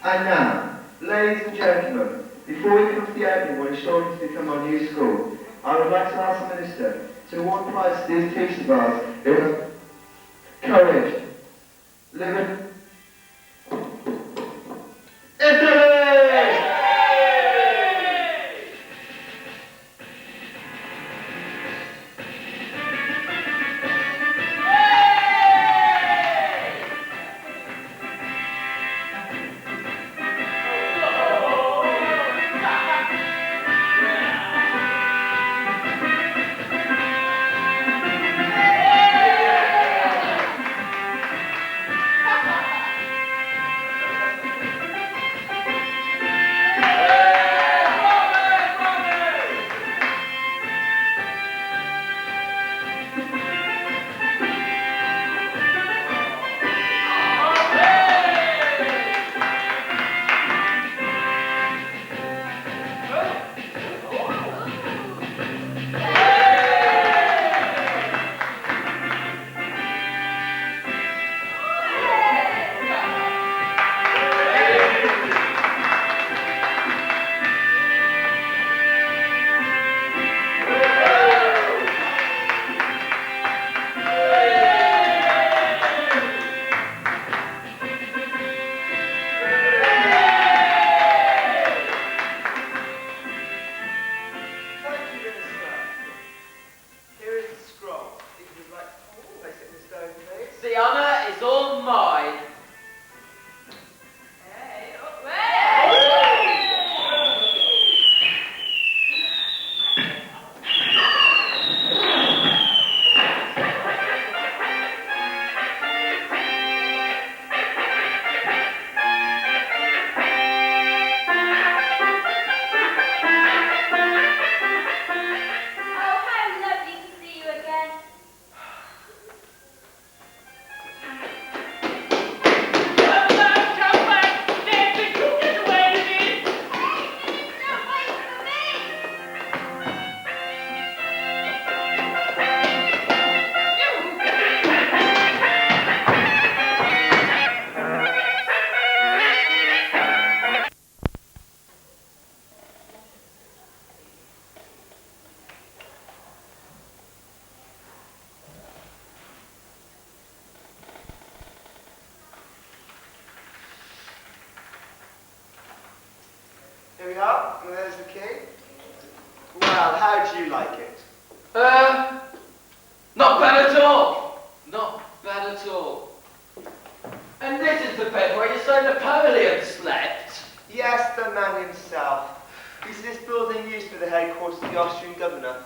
And now, ladies and gentlemen, before we come to the opening what is shortly to become our new school, I would like to ask the Minister to award prize to these teachers of ours who have courage, living, Italy! The honour is all mine. Here we are, and there's the key. Well, how do you like it? Not bad at all. Not bad at all. And this is the bed where you say Napoleon slept. Yes, the man himself. Is this building used for the headquarters of the Austrian governor?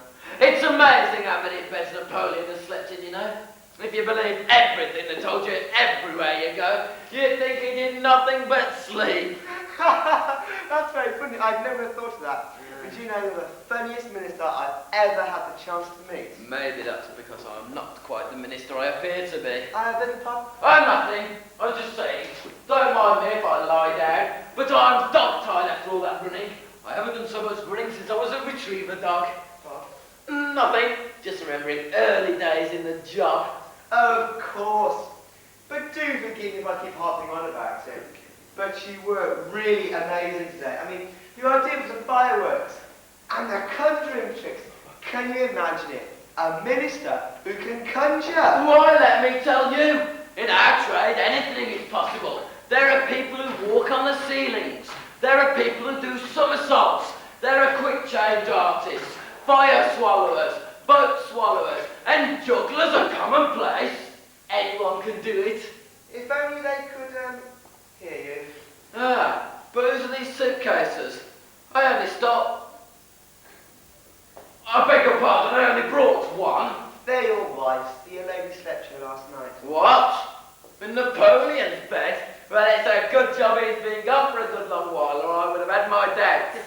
It's amazing how many beds Napoleon has slept in, you know. If you believe everything they told you everywhere you go, you'd think he did nothing but sleep. That's very funny. I'd never thought of that. But you know, you're the funniest minister I've ever had the chance to meet. Maybe that's because I'm not quite the minister I appear to be. Then, Pop? I'm nothing. I was just saying, don't mind me if I lie down, but I'm dog-tired after all that running. I haven't done so much running since I was a retriever dog. Nothing. Just remembering early days in the job. Of course. But do forgive me if I keep harping on about it. But you were really amazing today. I mean, your idea was the fireworks and the conjuring tricks. Can you imagine it? A minister who can conjure. Why, let me tell you, in our trade, anything is possible. There are people who walk on the ceilings. There are people who do somersaults. There are quick change artists, fire swallowers, boat swallowers, and jugglers are commonplace. Anyone can do it. If only they could, hear you. But whose are these suitcases? I only stopped. I beg your pardon, I only brought one. They're your wife's. The lady slept here last night. What? In Napoleon's bed? Well, it's a good job he's been gone for a good long while, or I would have had my doubts.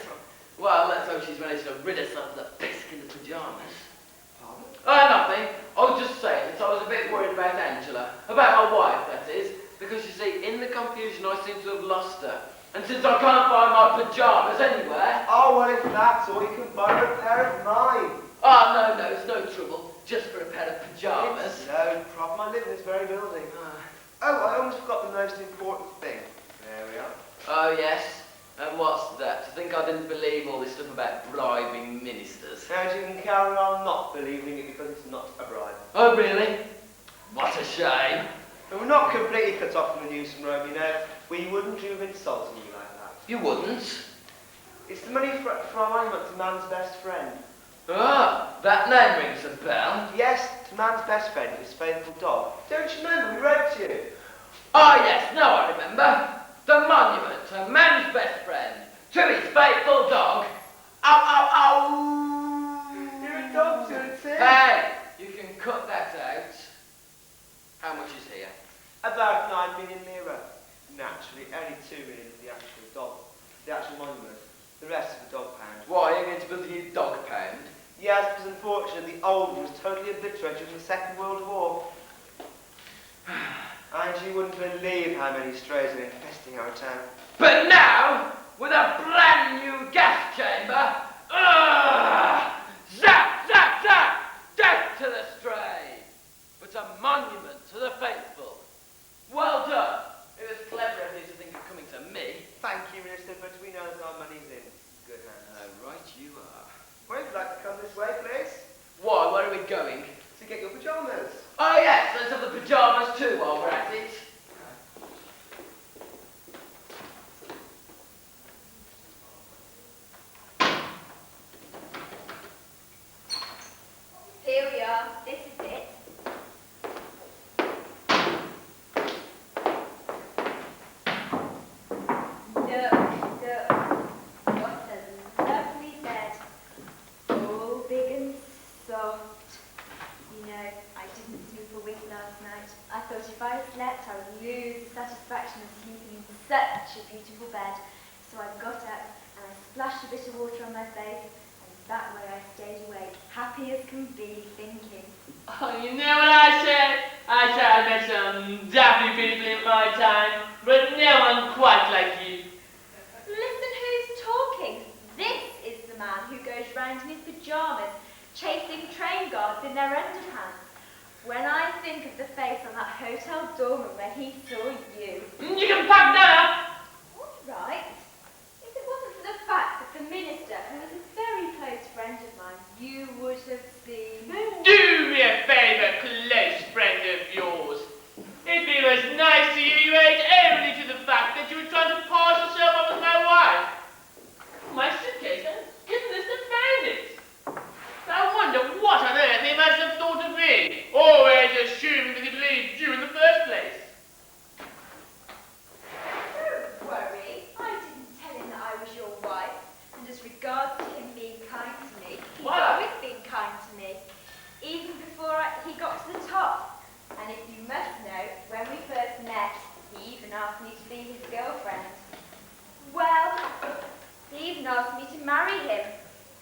Well, let's hope she's managed to rid herself of the bisque in the pyjamas. Pardon? Nothing. I was just saying that I was a bit worried about Angela. About my wife, that is. Because, you see, in the confusion I seem to have lost her. And since I can't find my pyjamas anywhere... Oh, well, if that's all, you can borrow a pair of mine. Oh, no, it's no trouble. Just for a pair of pyjamas. It's no problem. I live in this very building. Oh, I almost forgot the most important thing. There we are. Oh, yes? And what's that? To think I didn't believe all this stuff about bribing ministers? Now you can carry on not believing it because it's not a bribe. Oh, really? What a shame. And we're not completely cut off from the news from Rome, you know. We wouldn't dream of insulting you like that. You wouldn't? It's the money for our monument to man's best friend. Ah, that name rings a bell. Yes, to man's best friend, his faithful dog. Don't you remember? We wrote to you. Oh, yes, now I remember. The monument to man's best friend, to his faithful dog. Ow, ow, ow! You're a dog, too. Hey, you can cut that out. How much is here? About 9 million lira. Naturally, only 2 million for the actual dog, the actual monument. The rest of the dog pound. Why, are you going to build a new dog pound? Yes, because unfortunately the old one was totally obliterated in the Second World War. And you wouldn't believe how many strays are infesting our town. But now, with a brand new gas chamber, zap, zap, zap, death to the stray, but a monument to the faithful. Well done. It was clever of you to think of coming to me. Thank you, Minister, but we know that our money's in good hands. Oh, right you are. Well, you'd like to come this way, please? Why, where are we going? To get your pyjamas. Oh yes, let's have the pyjamas too while we're at it. Here we are. This is it. What a lovely bed. All big and soft. You know, I didn't sleep a wink last night. I thought if I slept, I would lose the satisfaction of sleeping in such a beautiful bed. So I got up and I splashed a bit of water on my face, and that way I stayed awake, happy as can be, thinking. Oh, you know what I said? I said I met some daffy people in my time, but no one quite like you. Listen who's talking. This is the man who goes round in his pyjamas, chasing train guards in their underpants. When I think of the face on that hotel doorman when he saw you... You can pack that up! All right. If it wasn't for the fact that the minister, who was a very close friend of mine, you would have seen... Do me a favour, close friend of yours. If he was nice to you, you ate only to the fact that you were trying to pass yourself off as my wife. My suitcase, goodness, I found it. I wonder what on earth he must have thought of me. Always assuming that he believed you in the first place. Don't worry. I didn't tell him that I was your wife. And as regards to him being kind to me, he's always been kind to me. Even before he got to the top. And if you must know, when we first met, he even asked me to be his girlfriend. Well, he even asked me to marry him.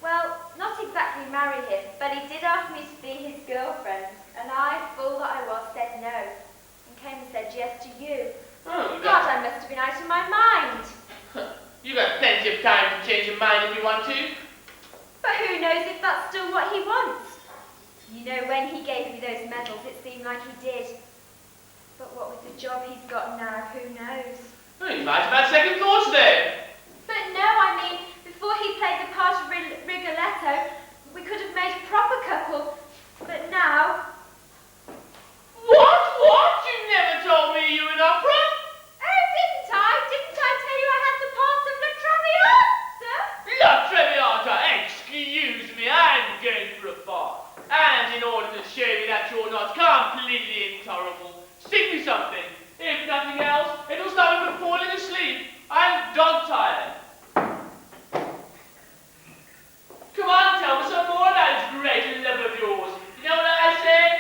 Well, not exactly marry him, but he did ask me to be his girlfriend. And I, fool that I was, said no. And came and said yes to you. Oh, God, I must have been out of my mind. You've got plenty of time to change your mind if you want to. But who knows if that's still what he wants? You know, when he gave me those medals, it seemed like he did. But what with the job he's got now, who knows? Well, you might have had second thoughts there. But no, I mean, before he played the part of Rigoletto, we could have made a proper couple. But now... What? You never told me you were in opera? Oh, didn't I? Didn't I tell you I had the part of La Traviata? La Traviata, excuse me, I'm going for a part. And in order to show me that you're not completely intolerable, sing me something. If nothing else, it'll stop me from falling asleep. I'm dog-tired. Come on, tell me some more about this great love of yours. You know what I say?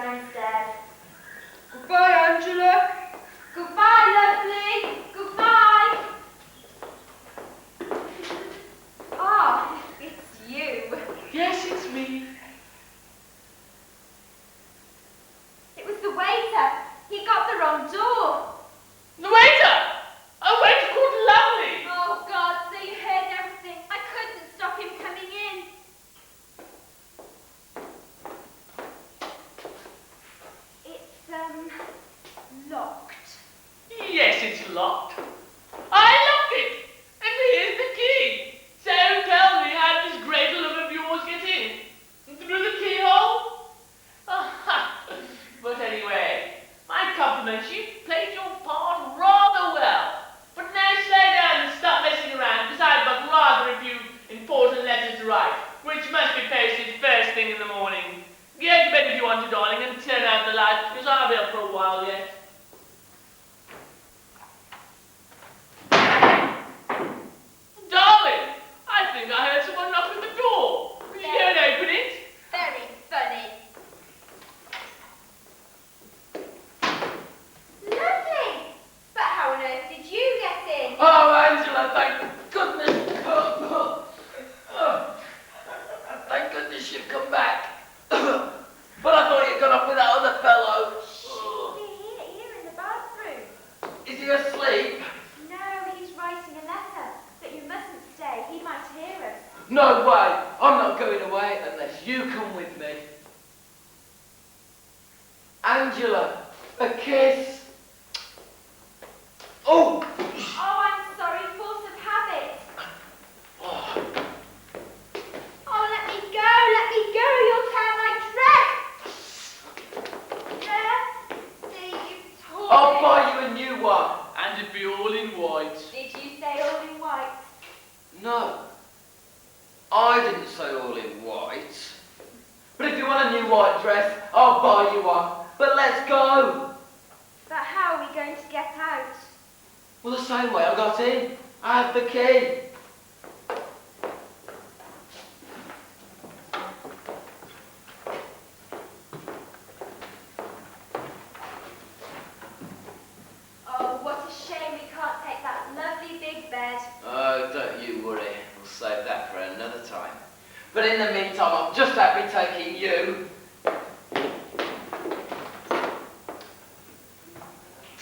downstairs. Goodbye, Angela. Goodbye, lovely. Goodbye. Ah, it's you. Yes, it's me. It was the waiter. He got the wrong door. The waiter! A waiter called Lovely! Oh, God, so you heard everything. I couldn't stop him coming in. It's, locked. Yes, it's locked. I locked it! And here's the key! So tell me, how does this great love of yours get in? Through the keyhole? But anyway, my compliments, you played your part rather well. But now slow down and stop messing around, because I've got rather a few important letters to write, which must be posted first thing in the morning. Go to bed if you want to, darling, and turn out the light, because I'll be up for a while yet. Darling, I think I heard someone knock at the door. Will you go and open it? Very funny. Lovely. But how on earth did you get in? Oh, Angela, thank goodness. Thank goodness you've come back. But I thought you'd gone off with that other fellow. Here in the bathroom. Is he asleep? No, he's writing a letter. But you mustn't stay. He might hear us. No way. I'm not going away unless you come with me. Angela, a kiss. Oh! Oh, I'm sorry. Force of habit. Oh, let me go. Let me go. You'll tear my dress. There. See, you've torn I'll it. buy you a new one. And it'd be all in white. Did you say all in white? No. I didn't say all in white. But if you want a new white dress, I'll buy you one. But let's go. But how are we going to get out? Well, the same way I got in. I have the key. Oh, what a shame we can't take that lovely big bed. Oh, don't you worry. We'll save that for another time. But in the meantime, I'm just happy taking you.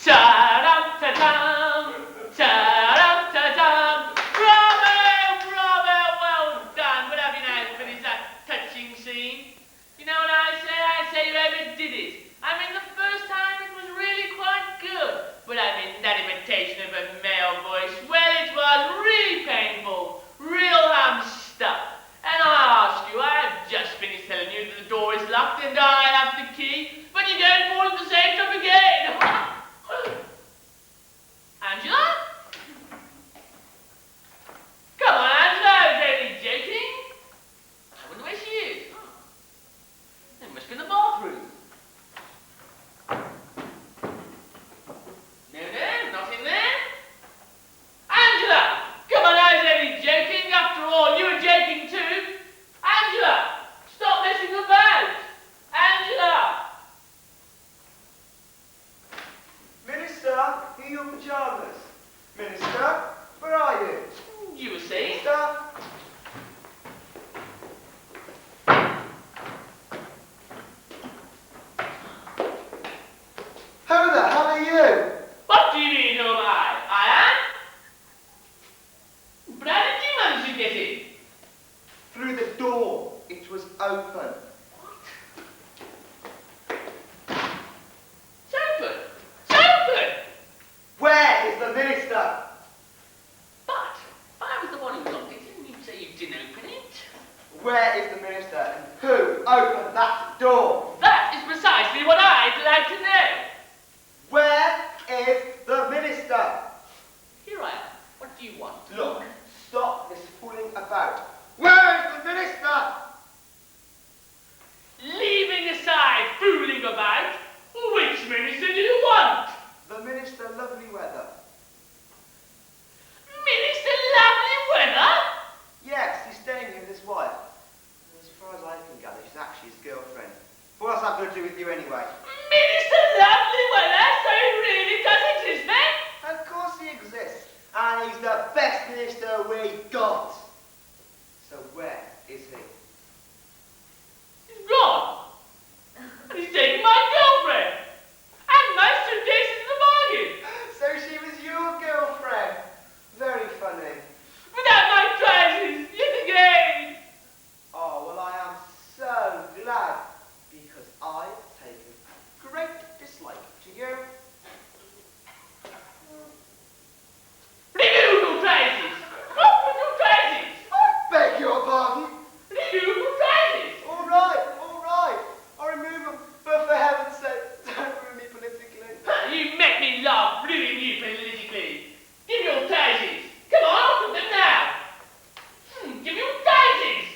Ta-dum-ta-dum! Ta-dum-ta-dum! Bravo! Bravo! Well done! What have you now for this touching scene? You know what I say? I say you overdid it. I mean, the first time it was really quite good. But I mean, that imitation of a male voice, well, it was really painful. Real ham stuff. And I ask you, I have just finished telling you that the door is locked and I have the key, but you don't fall into the same trap again. Angela? Come on, Angela, I was only joking. I wonder where she is. It must be in the bathroom. No, not in there. Angela! Come on, I was only joking. After all, you were joking too. Angela! Stop messing about! Angela! Minister, in your pyjamas. Minister, where are you? You were saying? Minister? Who the hell are you? What do you mean, who am I? I am? But how did you manage to get in? Through the door. It was open. It's open! It's open! Where is the minister? anyway? Minister Lovely Weather, so he really does exist then? Of course he exists. And he's the best minister we got. So where is he? He's gone. And he's taken my girlfriend. And my suitcases in the bargain. So she was your girlfriend. Very funny. Without my trousers, yet again. Oh, well, I am so glad. Because I've taken great dislike to you. Remove your trousers. Open your trousers. I beg your pardon. Remove your trousers. All right. I'll remove them. But for heaven's sake, don't ruin me politically. You make me laugh, ruin you politically. Give me your trousers. Come on, put them now. Give me your trousers.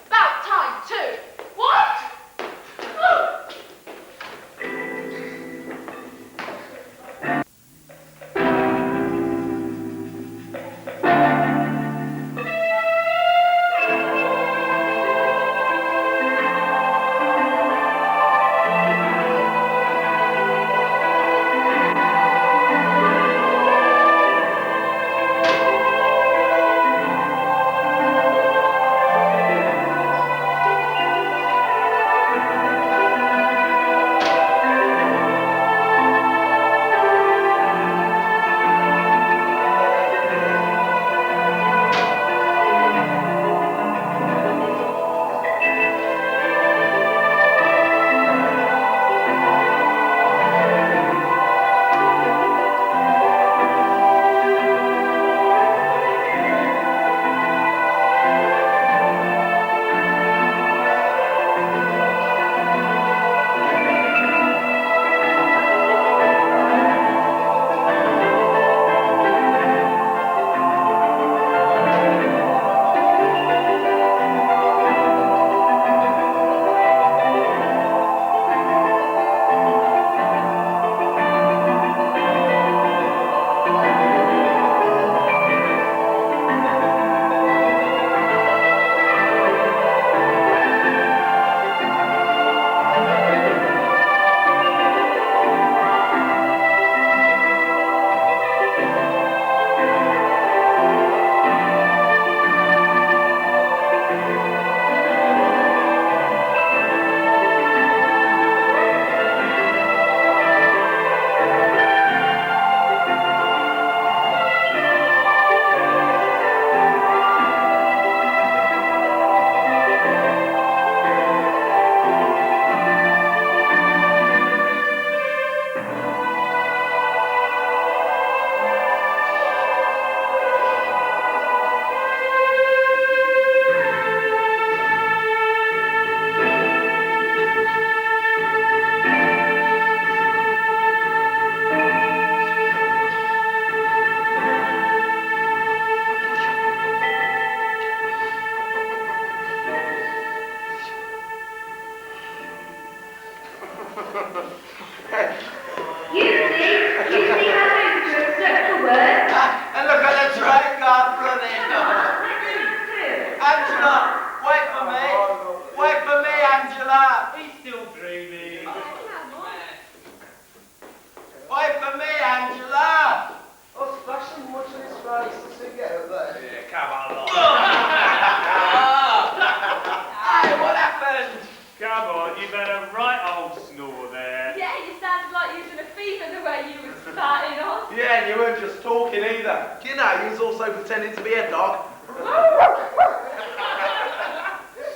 About time too. What? Yeah, and you weren't just talking either. You know, you was also pretending to be a dog.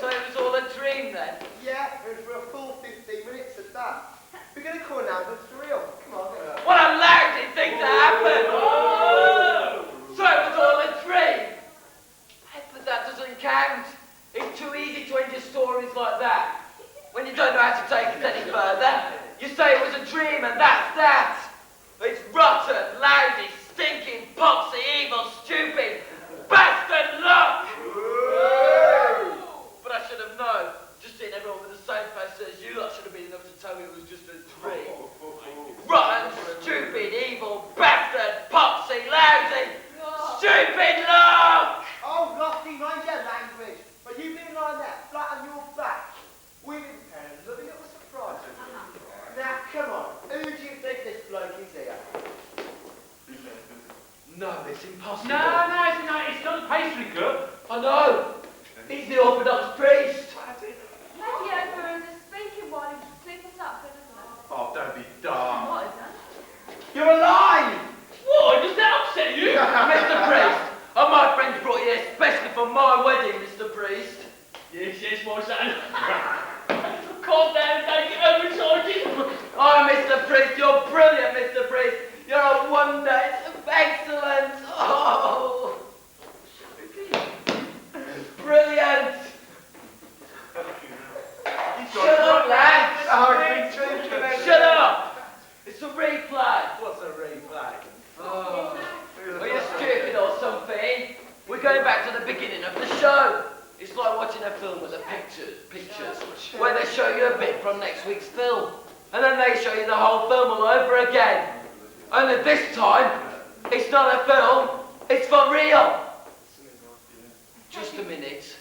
So it was all a dream then? Yeah, and for a full 15 minutes at that. We're going to call an ambulance for real. Come on, get up. What a lousy thing to happen! Oh! So it was all a dream? But that doesn't count. It's too easy to end your stories like that. When you don't know how to take it any further, you say it was a dream and that's that. It's rotten, lousy, stinking, poxy, evil, stupid, bastard luck! But I should have known. Just seeing everyone with the same face as you lot should have been enough to tell me it was just a dream. Rotten, stupid, evil, bastard, poxy, lousy, stupid luck! Oh, Lofty, mind your language. But you've been lying there, flat on your back, with impossible. No, it's not a pastry cook. I know. He's the Orthodox priest. Maybe over the speaking one and clip us up, isn't it? Oh, don't be dumb. What is that? You're alive! What? Does that upset you? Mr. Priest, my friends brought you here especially for my wedding, Mr. Priest. Yes, my son. Calm down and take it over, Sergeant. Oh, Mr. Priest, you're brilliant, Mr. Priest. You're a wonder. It's excellent. Oh, brilliant. Shut up, lads. Shut up. It's a replay. What's a replay? Oh, are you stupid or something? We're going back to the beginning of the show. It's like watching a film with the pictures, where they show you a bit from next week's film, and then they show you the whole film all over again. Only this time, it's not a film, it's for real. Just a minute.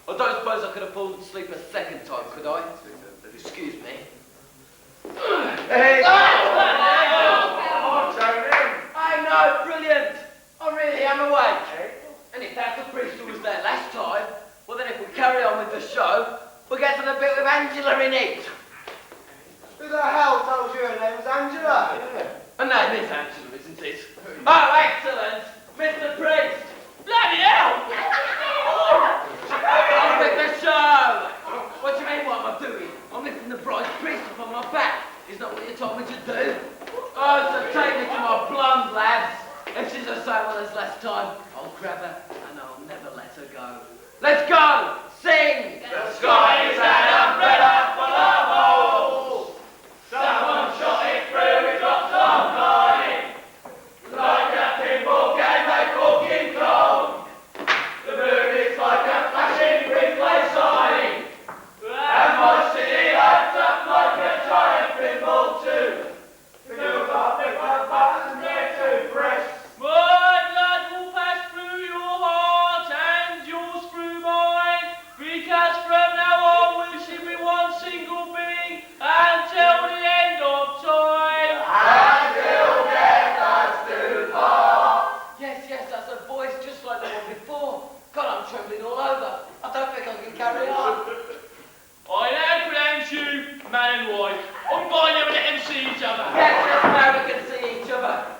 I don't suppose I could have fallen asleep a second time, could I? Excuse me. Hey! I know, brilliant. I really am awake. And if that's the priest who was there last time, well then if we carry on with the show, we'll get to the bit with Angela in it. Who the hell told you her name was Angela? Her name is Angela, isn't it? Oh, excellent! Mr. Priest! Bloody hell! On with the show! What do you mean, what am I doing? I'm lifting the bride's priest up on my back. Is that what you told me to do? Oh, so take me to my blonde, lads. If she's the same one as last time, I'll grab her and I'll never let her go. Let's go! Sing! The sky is an umbrella full of holes. Someone shot it through with drops of line. Like a pinball game they fucking clone. The moon is like a flashing replay sign. And my city lights up like a giant pinball too. Fills up the buttons there to press. My blood will pass through your heart and yours through mine, because from now on we shall be one single being until the end of time. Until death us do part. Yes, that's a voice just like the one before. God, I'm trembling all over. I don't think I can carry on. I now pronounce you man and wife. I'm going to let them see each other. Yes, now we can see each other.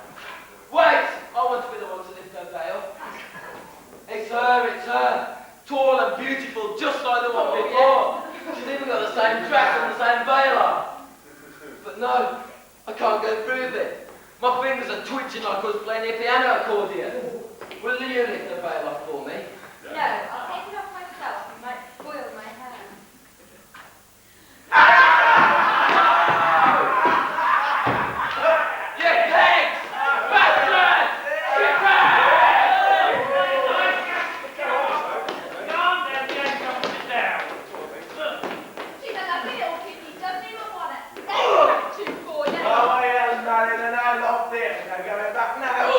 Wait, I want to be the one to lift her veil. It's her. Tall and beautiful, just like the one before. She's even got the same dress and the same veil on. But no, I can't go through it. My fingers are twitching like I was playing a piano accordion. Will you lift the veil off for me? No, I'll take it off myself. You might spoil my hair. You pigs! Bastards! She's a lovely little kitty, doesn't even want it. That's too poor, yeah. Oh, yeah, married and I love this. I'm going back now.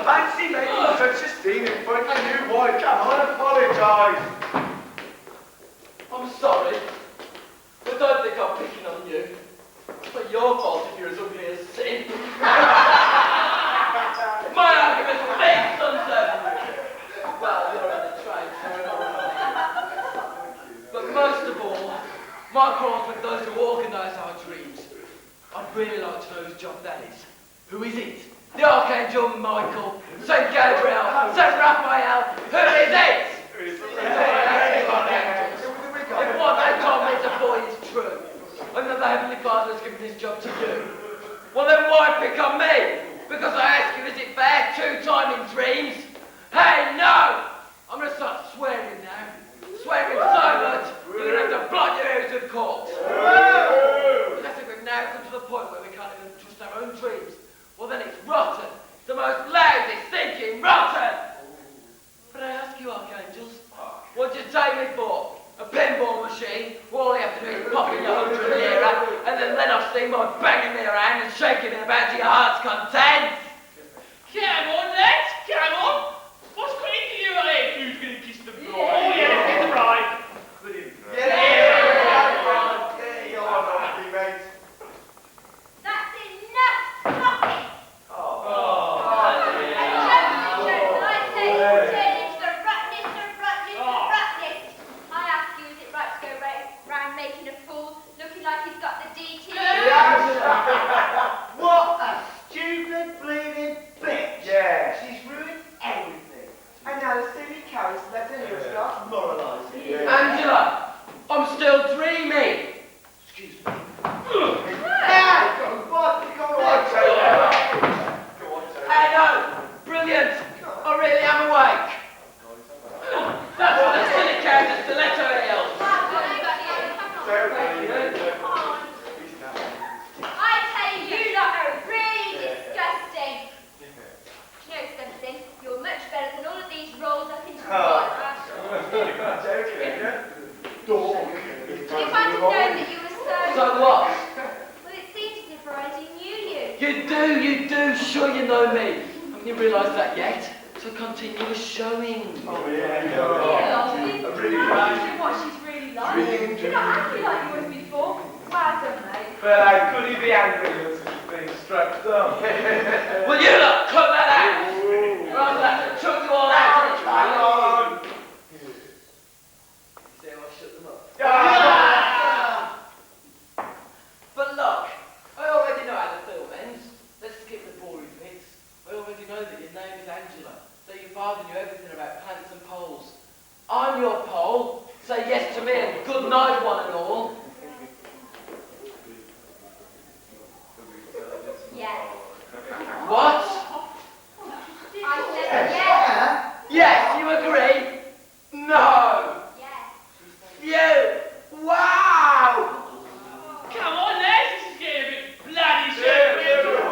Fancy making such a scene in front of you, boy. Come on, apologise. I'm sorry. I don't think I'm picking on you. It's not your fault if you're as ugly as sin. My argument's big, Sunset. Well, you're in the train, but most of all, my quarrel's with those who organise our dreams. I'd really like to know whose job that is. Who is it? The Archangel Michael, St. Gabriel, St. Raphael, who is it? If what they told me to boy is true, and that the Heavenly Father has given this job to you, well then why pick on me? Because I ask you, is it fair? 2 times in dreams? Hey, no! I'm going to start swearing now. Swearing so much, you're going to have to block your ears with corks. Unless we've now come to the point where we can't even trust our own dreams, well then it's rotten. It's the most lousy, stinking rotten! But I ask you, Archangels, what did you take me for? A pinball machine, where all you have to do is pop in your 100 lira, and then let off steam by banging me around and shaking me about to your heart's content. Come on, lads, come on. What's going to you here? Who's going to kiss the bride? Oh, yeah, let's kiss the bride. You're lovely, mate. That's enough. Stop it. Oh. I tell you, you lot are really disgusting. Do you know something? You're much better than all of these rolls up into one. If I'd have known that you were so... So what? Well, it seems as if I already knew you. You do, sure you know me. Haven't you realised that yet? So continue showing. Oh, yeah. Imagine what she's really like. You're not acting like you was before. Well done, mate. But could he be angry at such being struck dumb? Will you lot cut that out? Rather than to chuck you all out. See how I shut them up? But look, I already know how the film ends. Let's skip the boring bits. I already know that your name is Angela, that your father knew everything about planets and poles. I'm your pole. Say yes to me and good night, one and all. Yes. What? I said yes. Yes, you agree? No. Yes. You. Wow. Come on, lads, this is getting a bit bloody shit.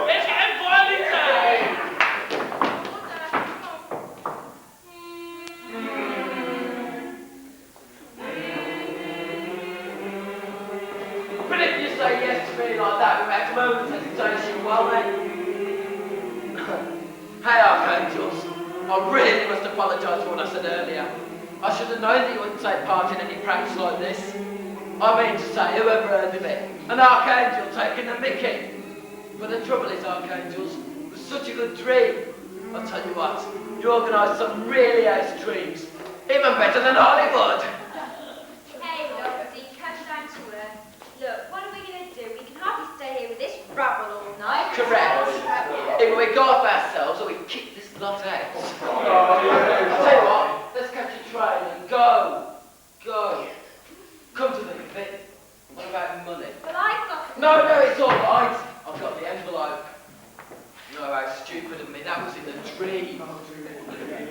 Let's get a violent time. But if you say yes to me like that without a moment's hesitation, well then... Hey, Archangels, I really must apologise for what I said earlier. I should have known that you wouldn't take part in any pranks like this. I mean to say, whoever heard of it? An Archangel taking a mickey. But the trouble is, Archangels, it was such a good dream. I'll tell you what, you organised some really ace dreams. Even better than Hollywood. Hey, Lottie, come down to earth. Look, what are we going to do? We can hardly stay here with this rabble all night. Correct. Either we go off ourselves or we kick this lot out. I'll tell you what, let's catch a train and go. Go. Come to think of it. What about money? But I've got... No, it's all right. I've got the envelope. You know how stupid of me. That was in a dream.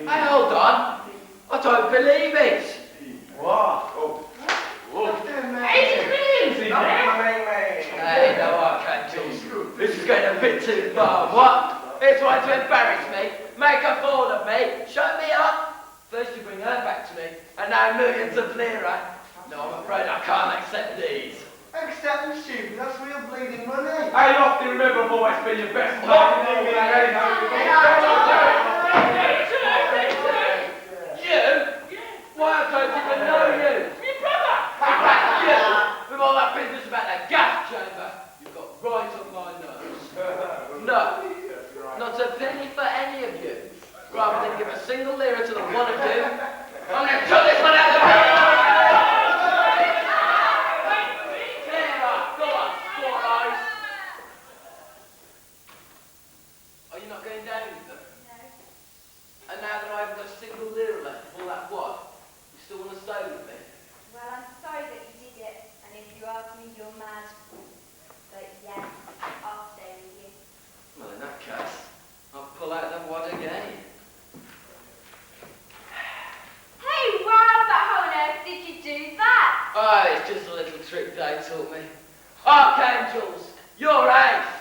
Hey, hold on. I don't believe it. What? Hey, no, Archangels. This is going a bit too far. What? He's trying to embarrass me, make a fool of me, shut me up. First you bring her back to me, and now millions of lira. No, I'm afraid I can't accept these. Accept them, stupid. That's real bleeding money. Hey, Lofty, remember I've always been your best You? Why, I don't even know you. Your brother. You, with all that business about that gas chamber, you've got right on my nose. No, not a penny for any of you. Rather than give a single lira to the one of you, I'm going to cut this one out of the Go on, four eyes. Are you not going down with them? No. And now that I haven't got a single lira left of all that what, you still want to stay with me? Well, I'm sorry that you did it, and if you ask me, you're mad. But yes, I'll stay with you. Well, in that case, I'll pull out the wad again. Hey, wow, how on earth did you do that? Oh, it's just a little trick they taught me. Archangels, you're ace.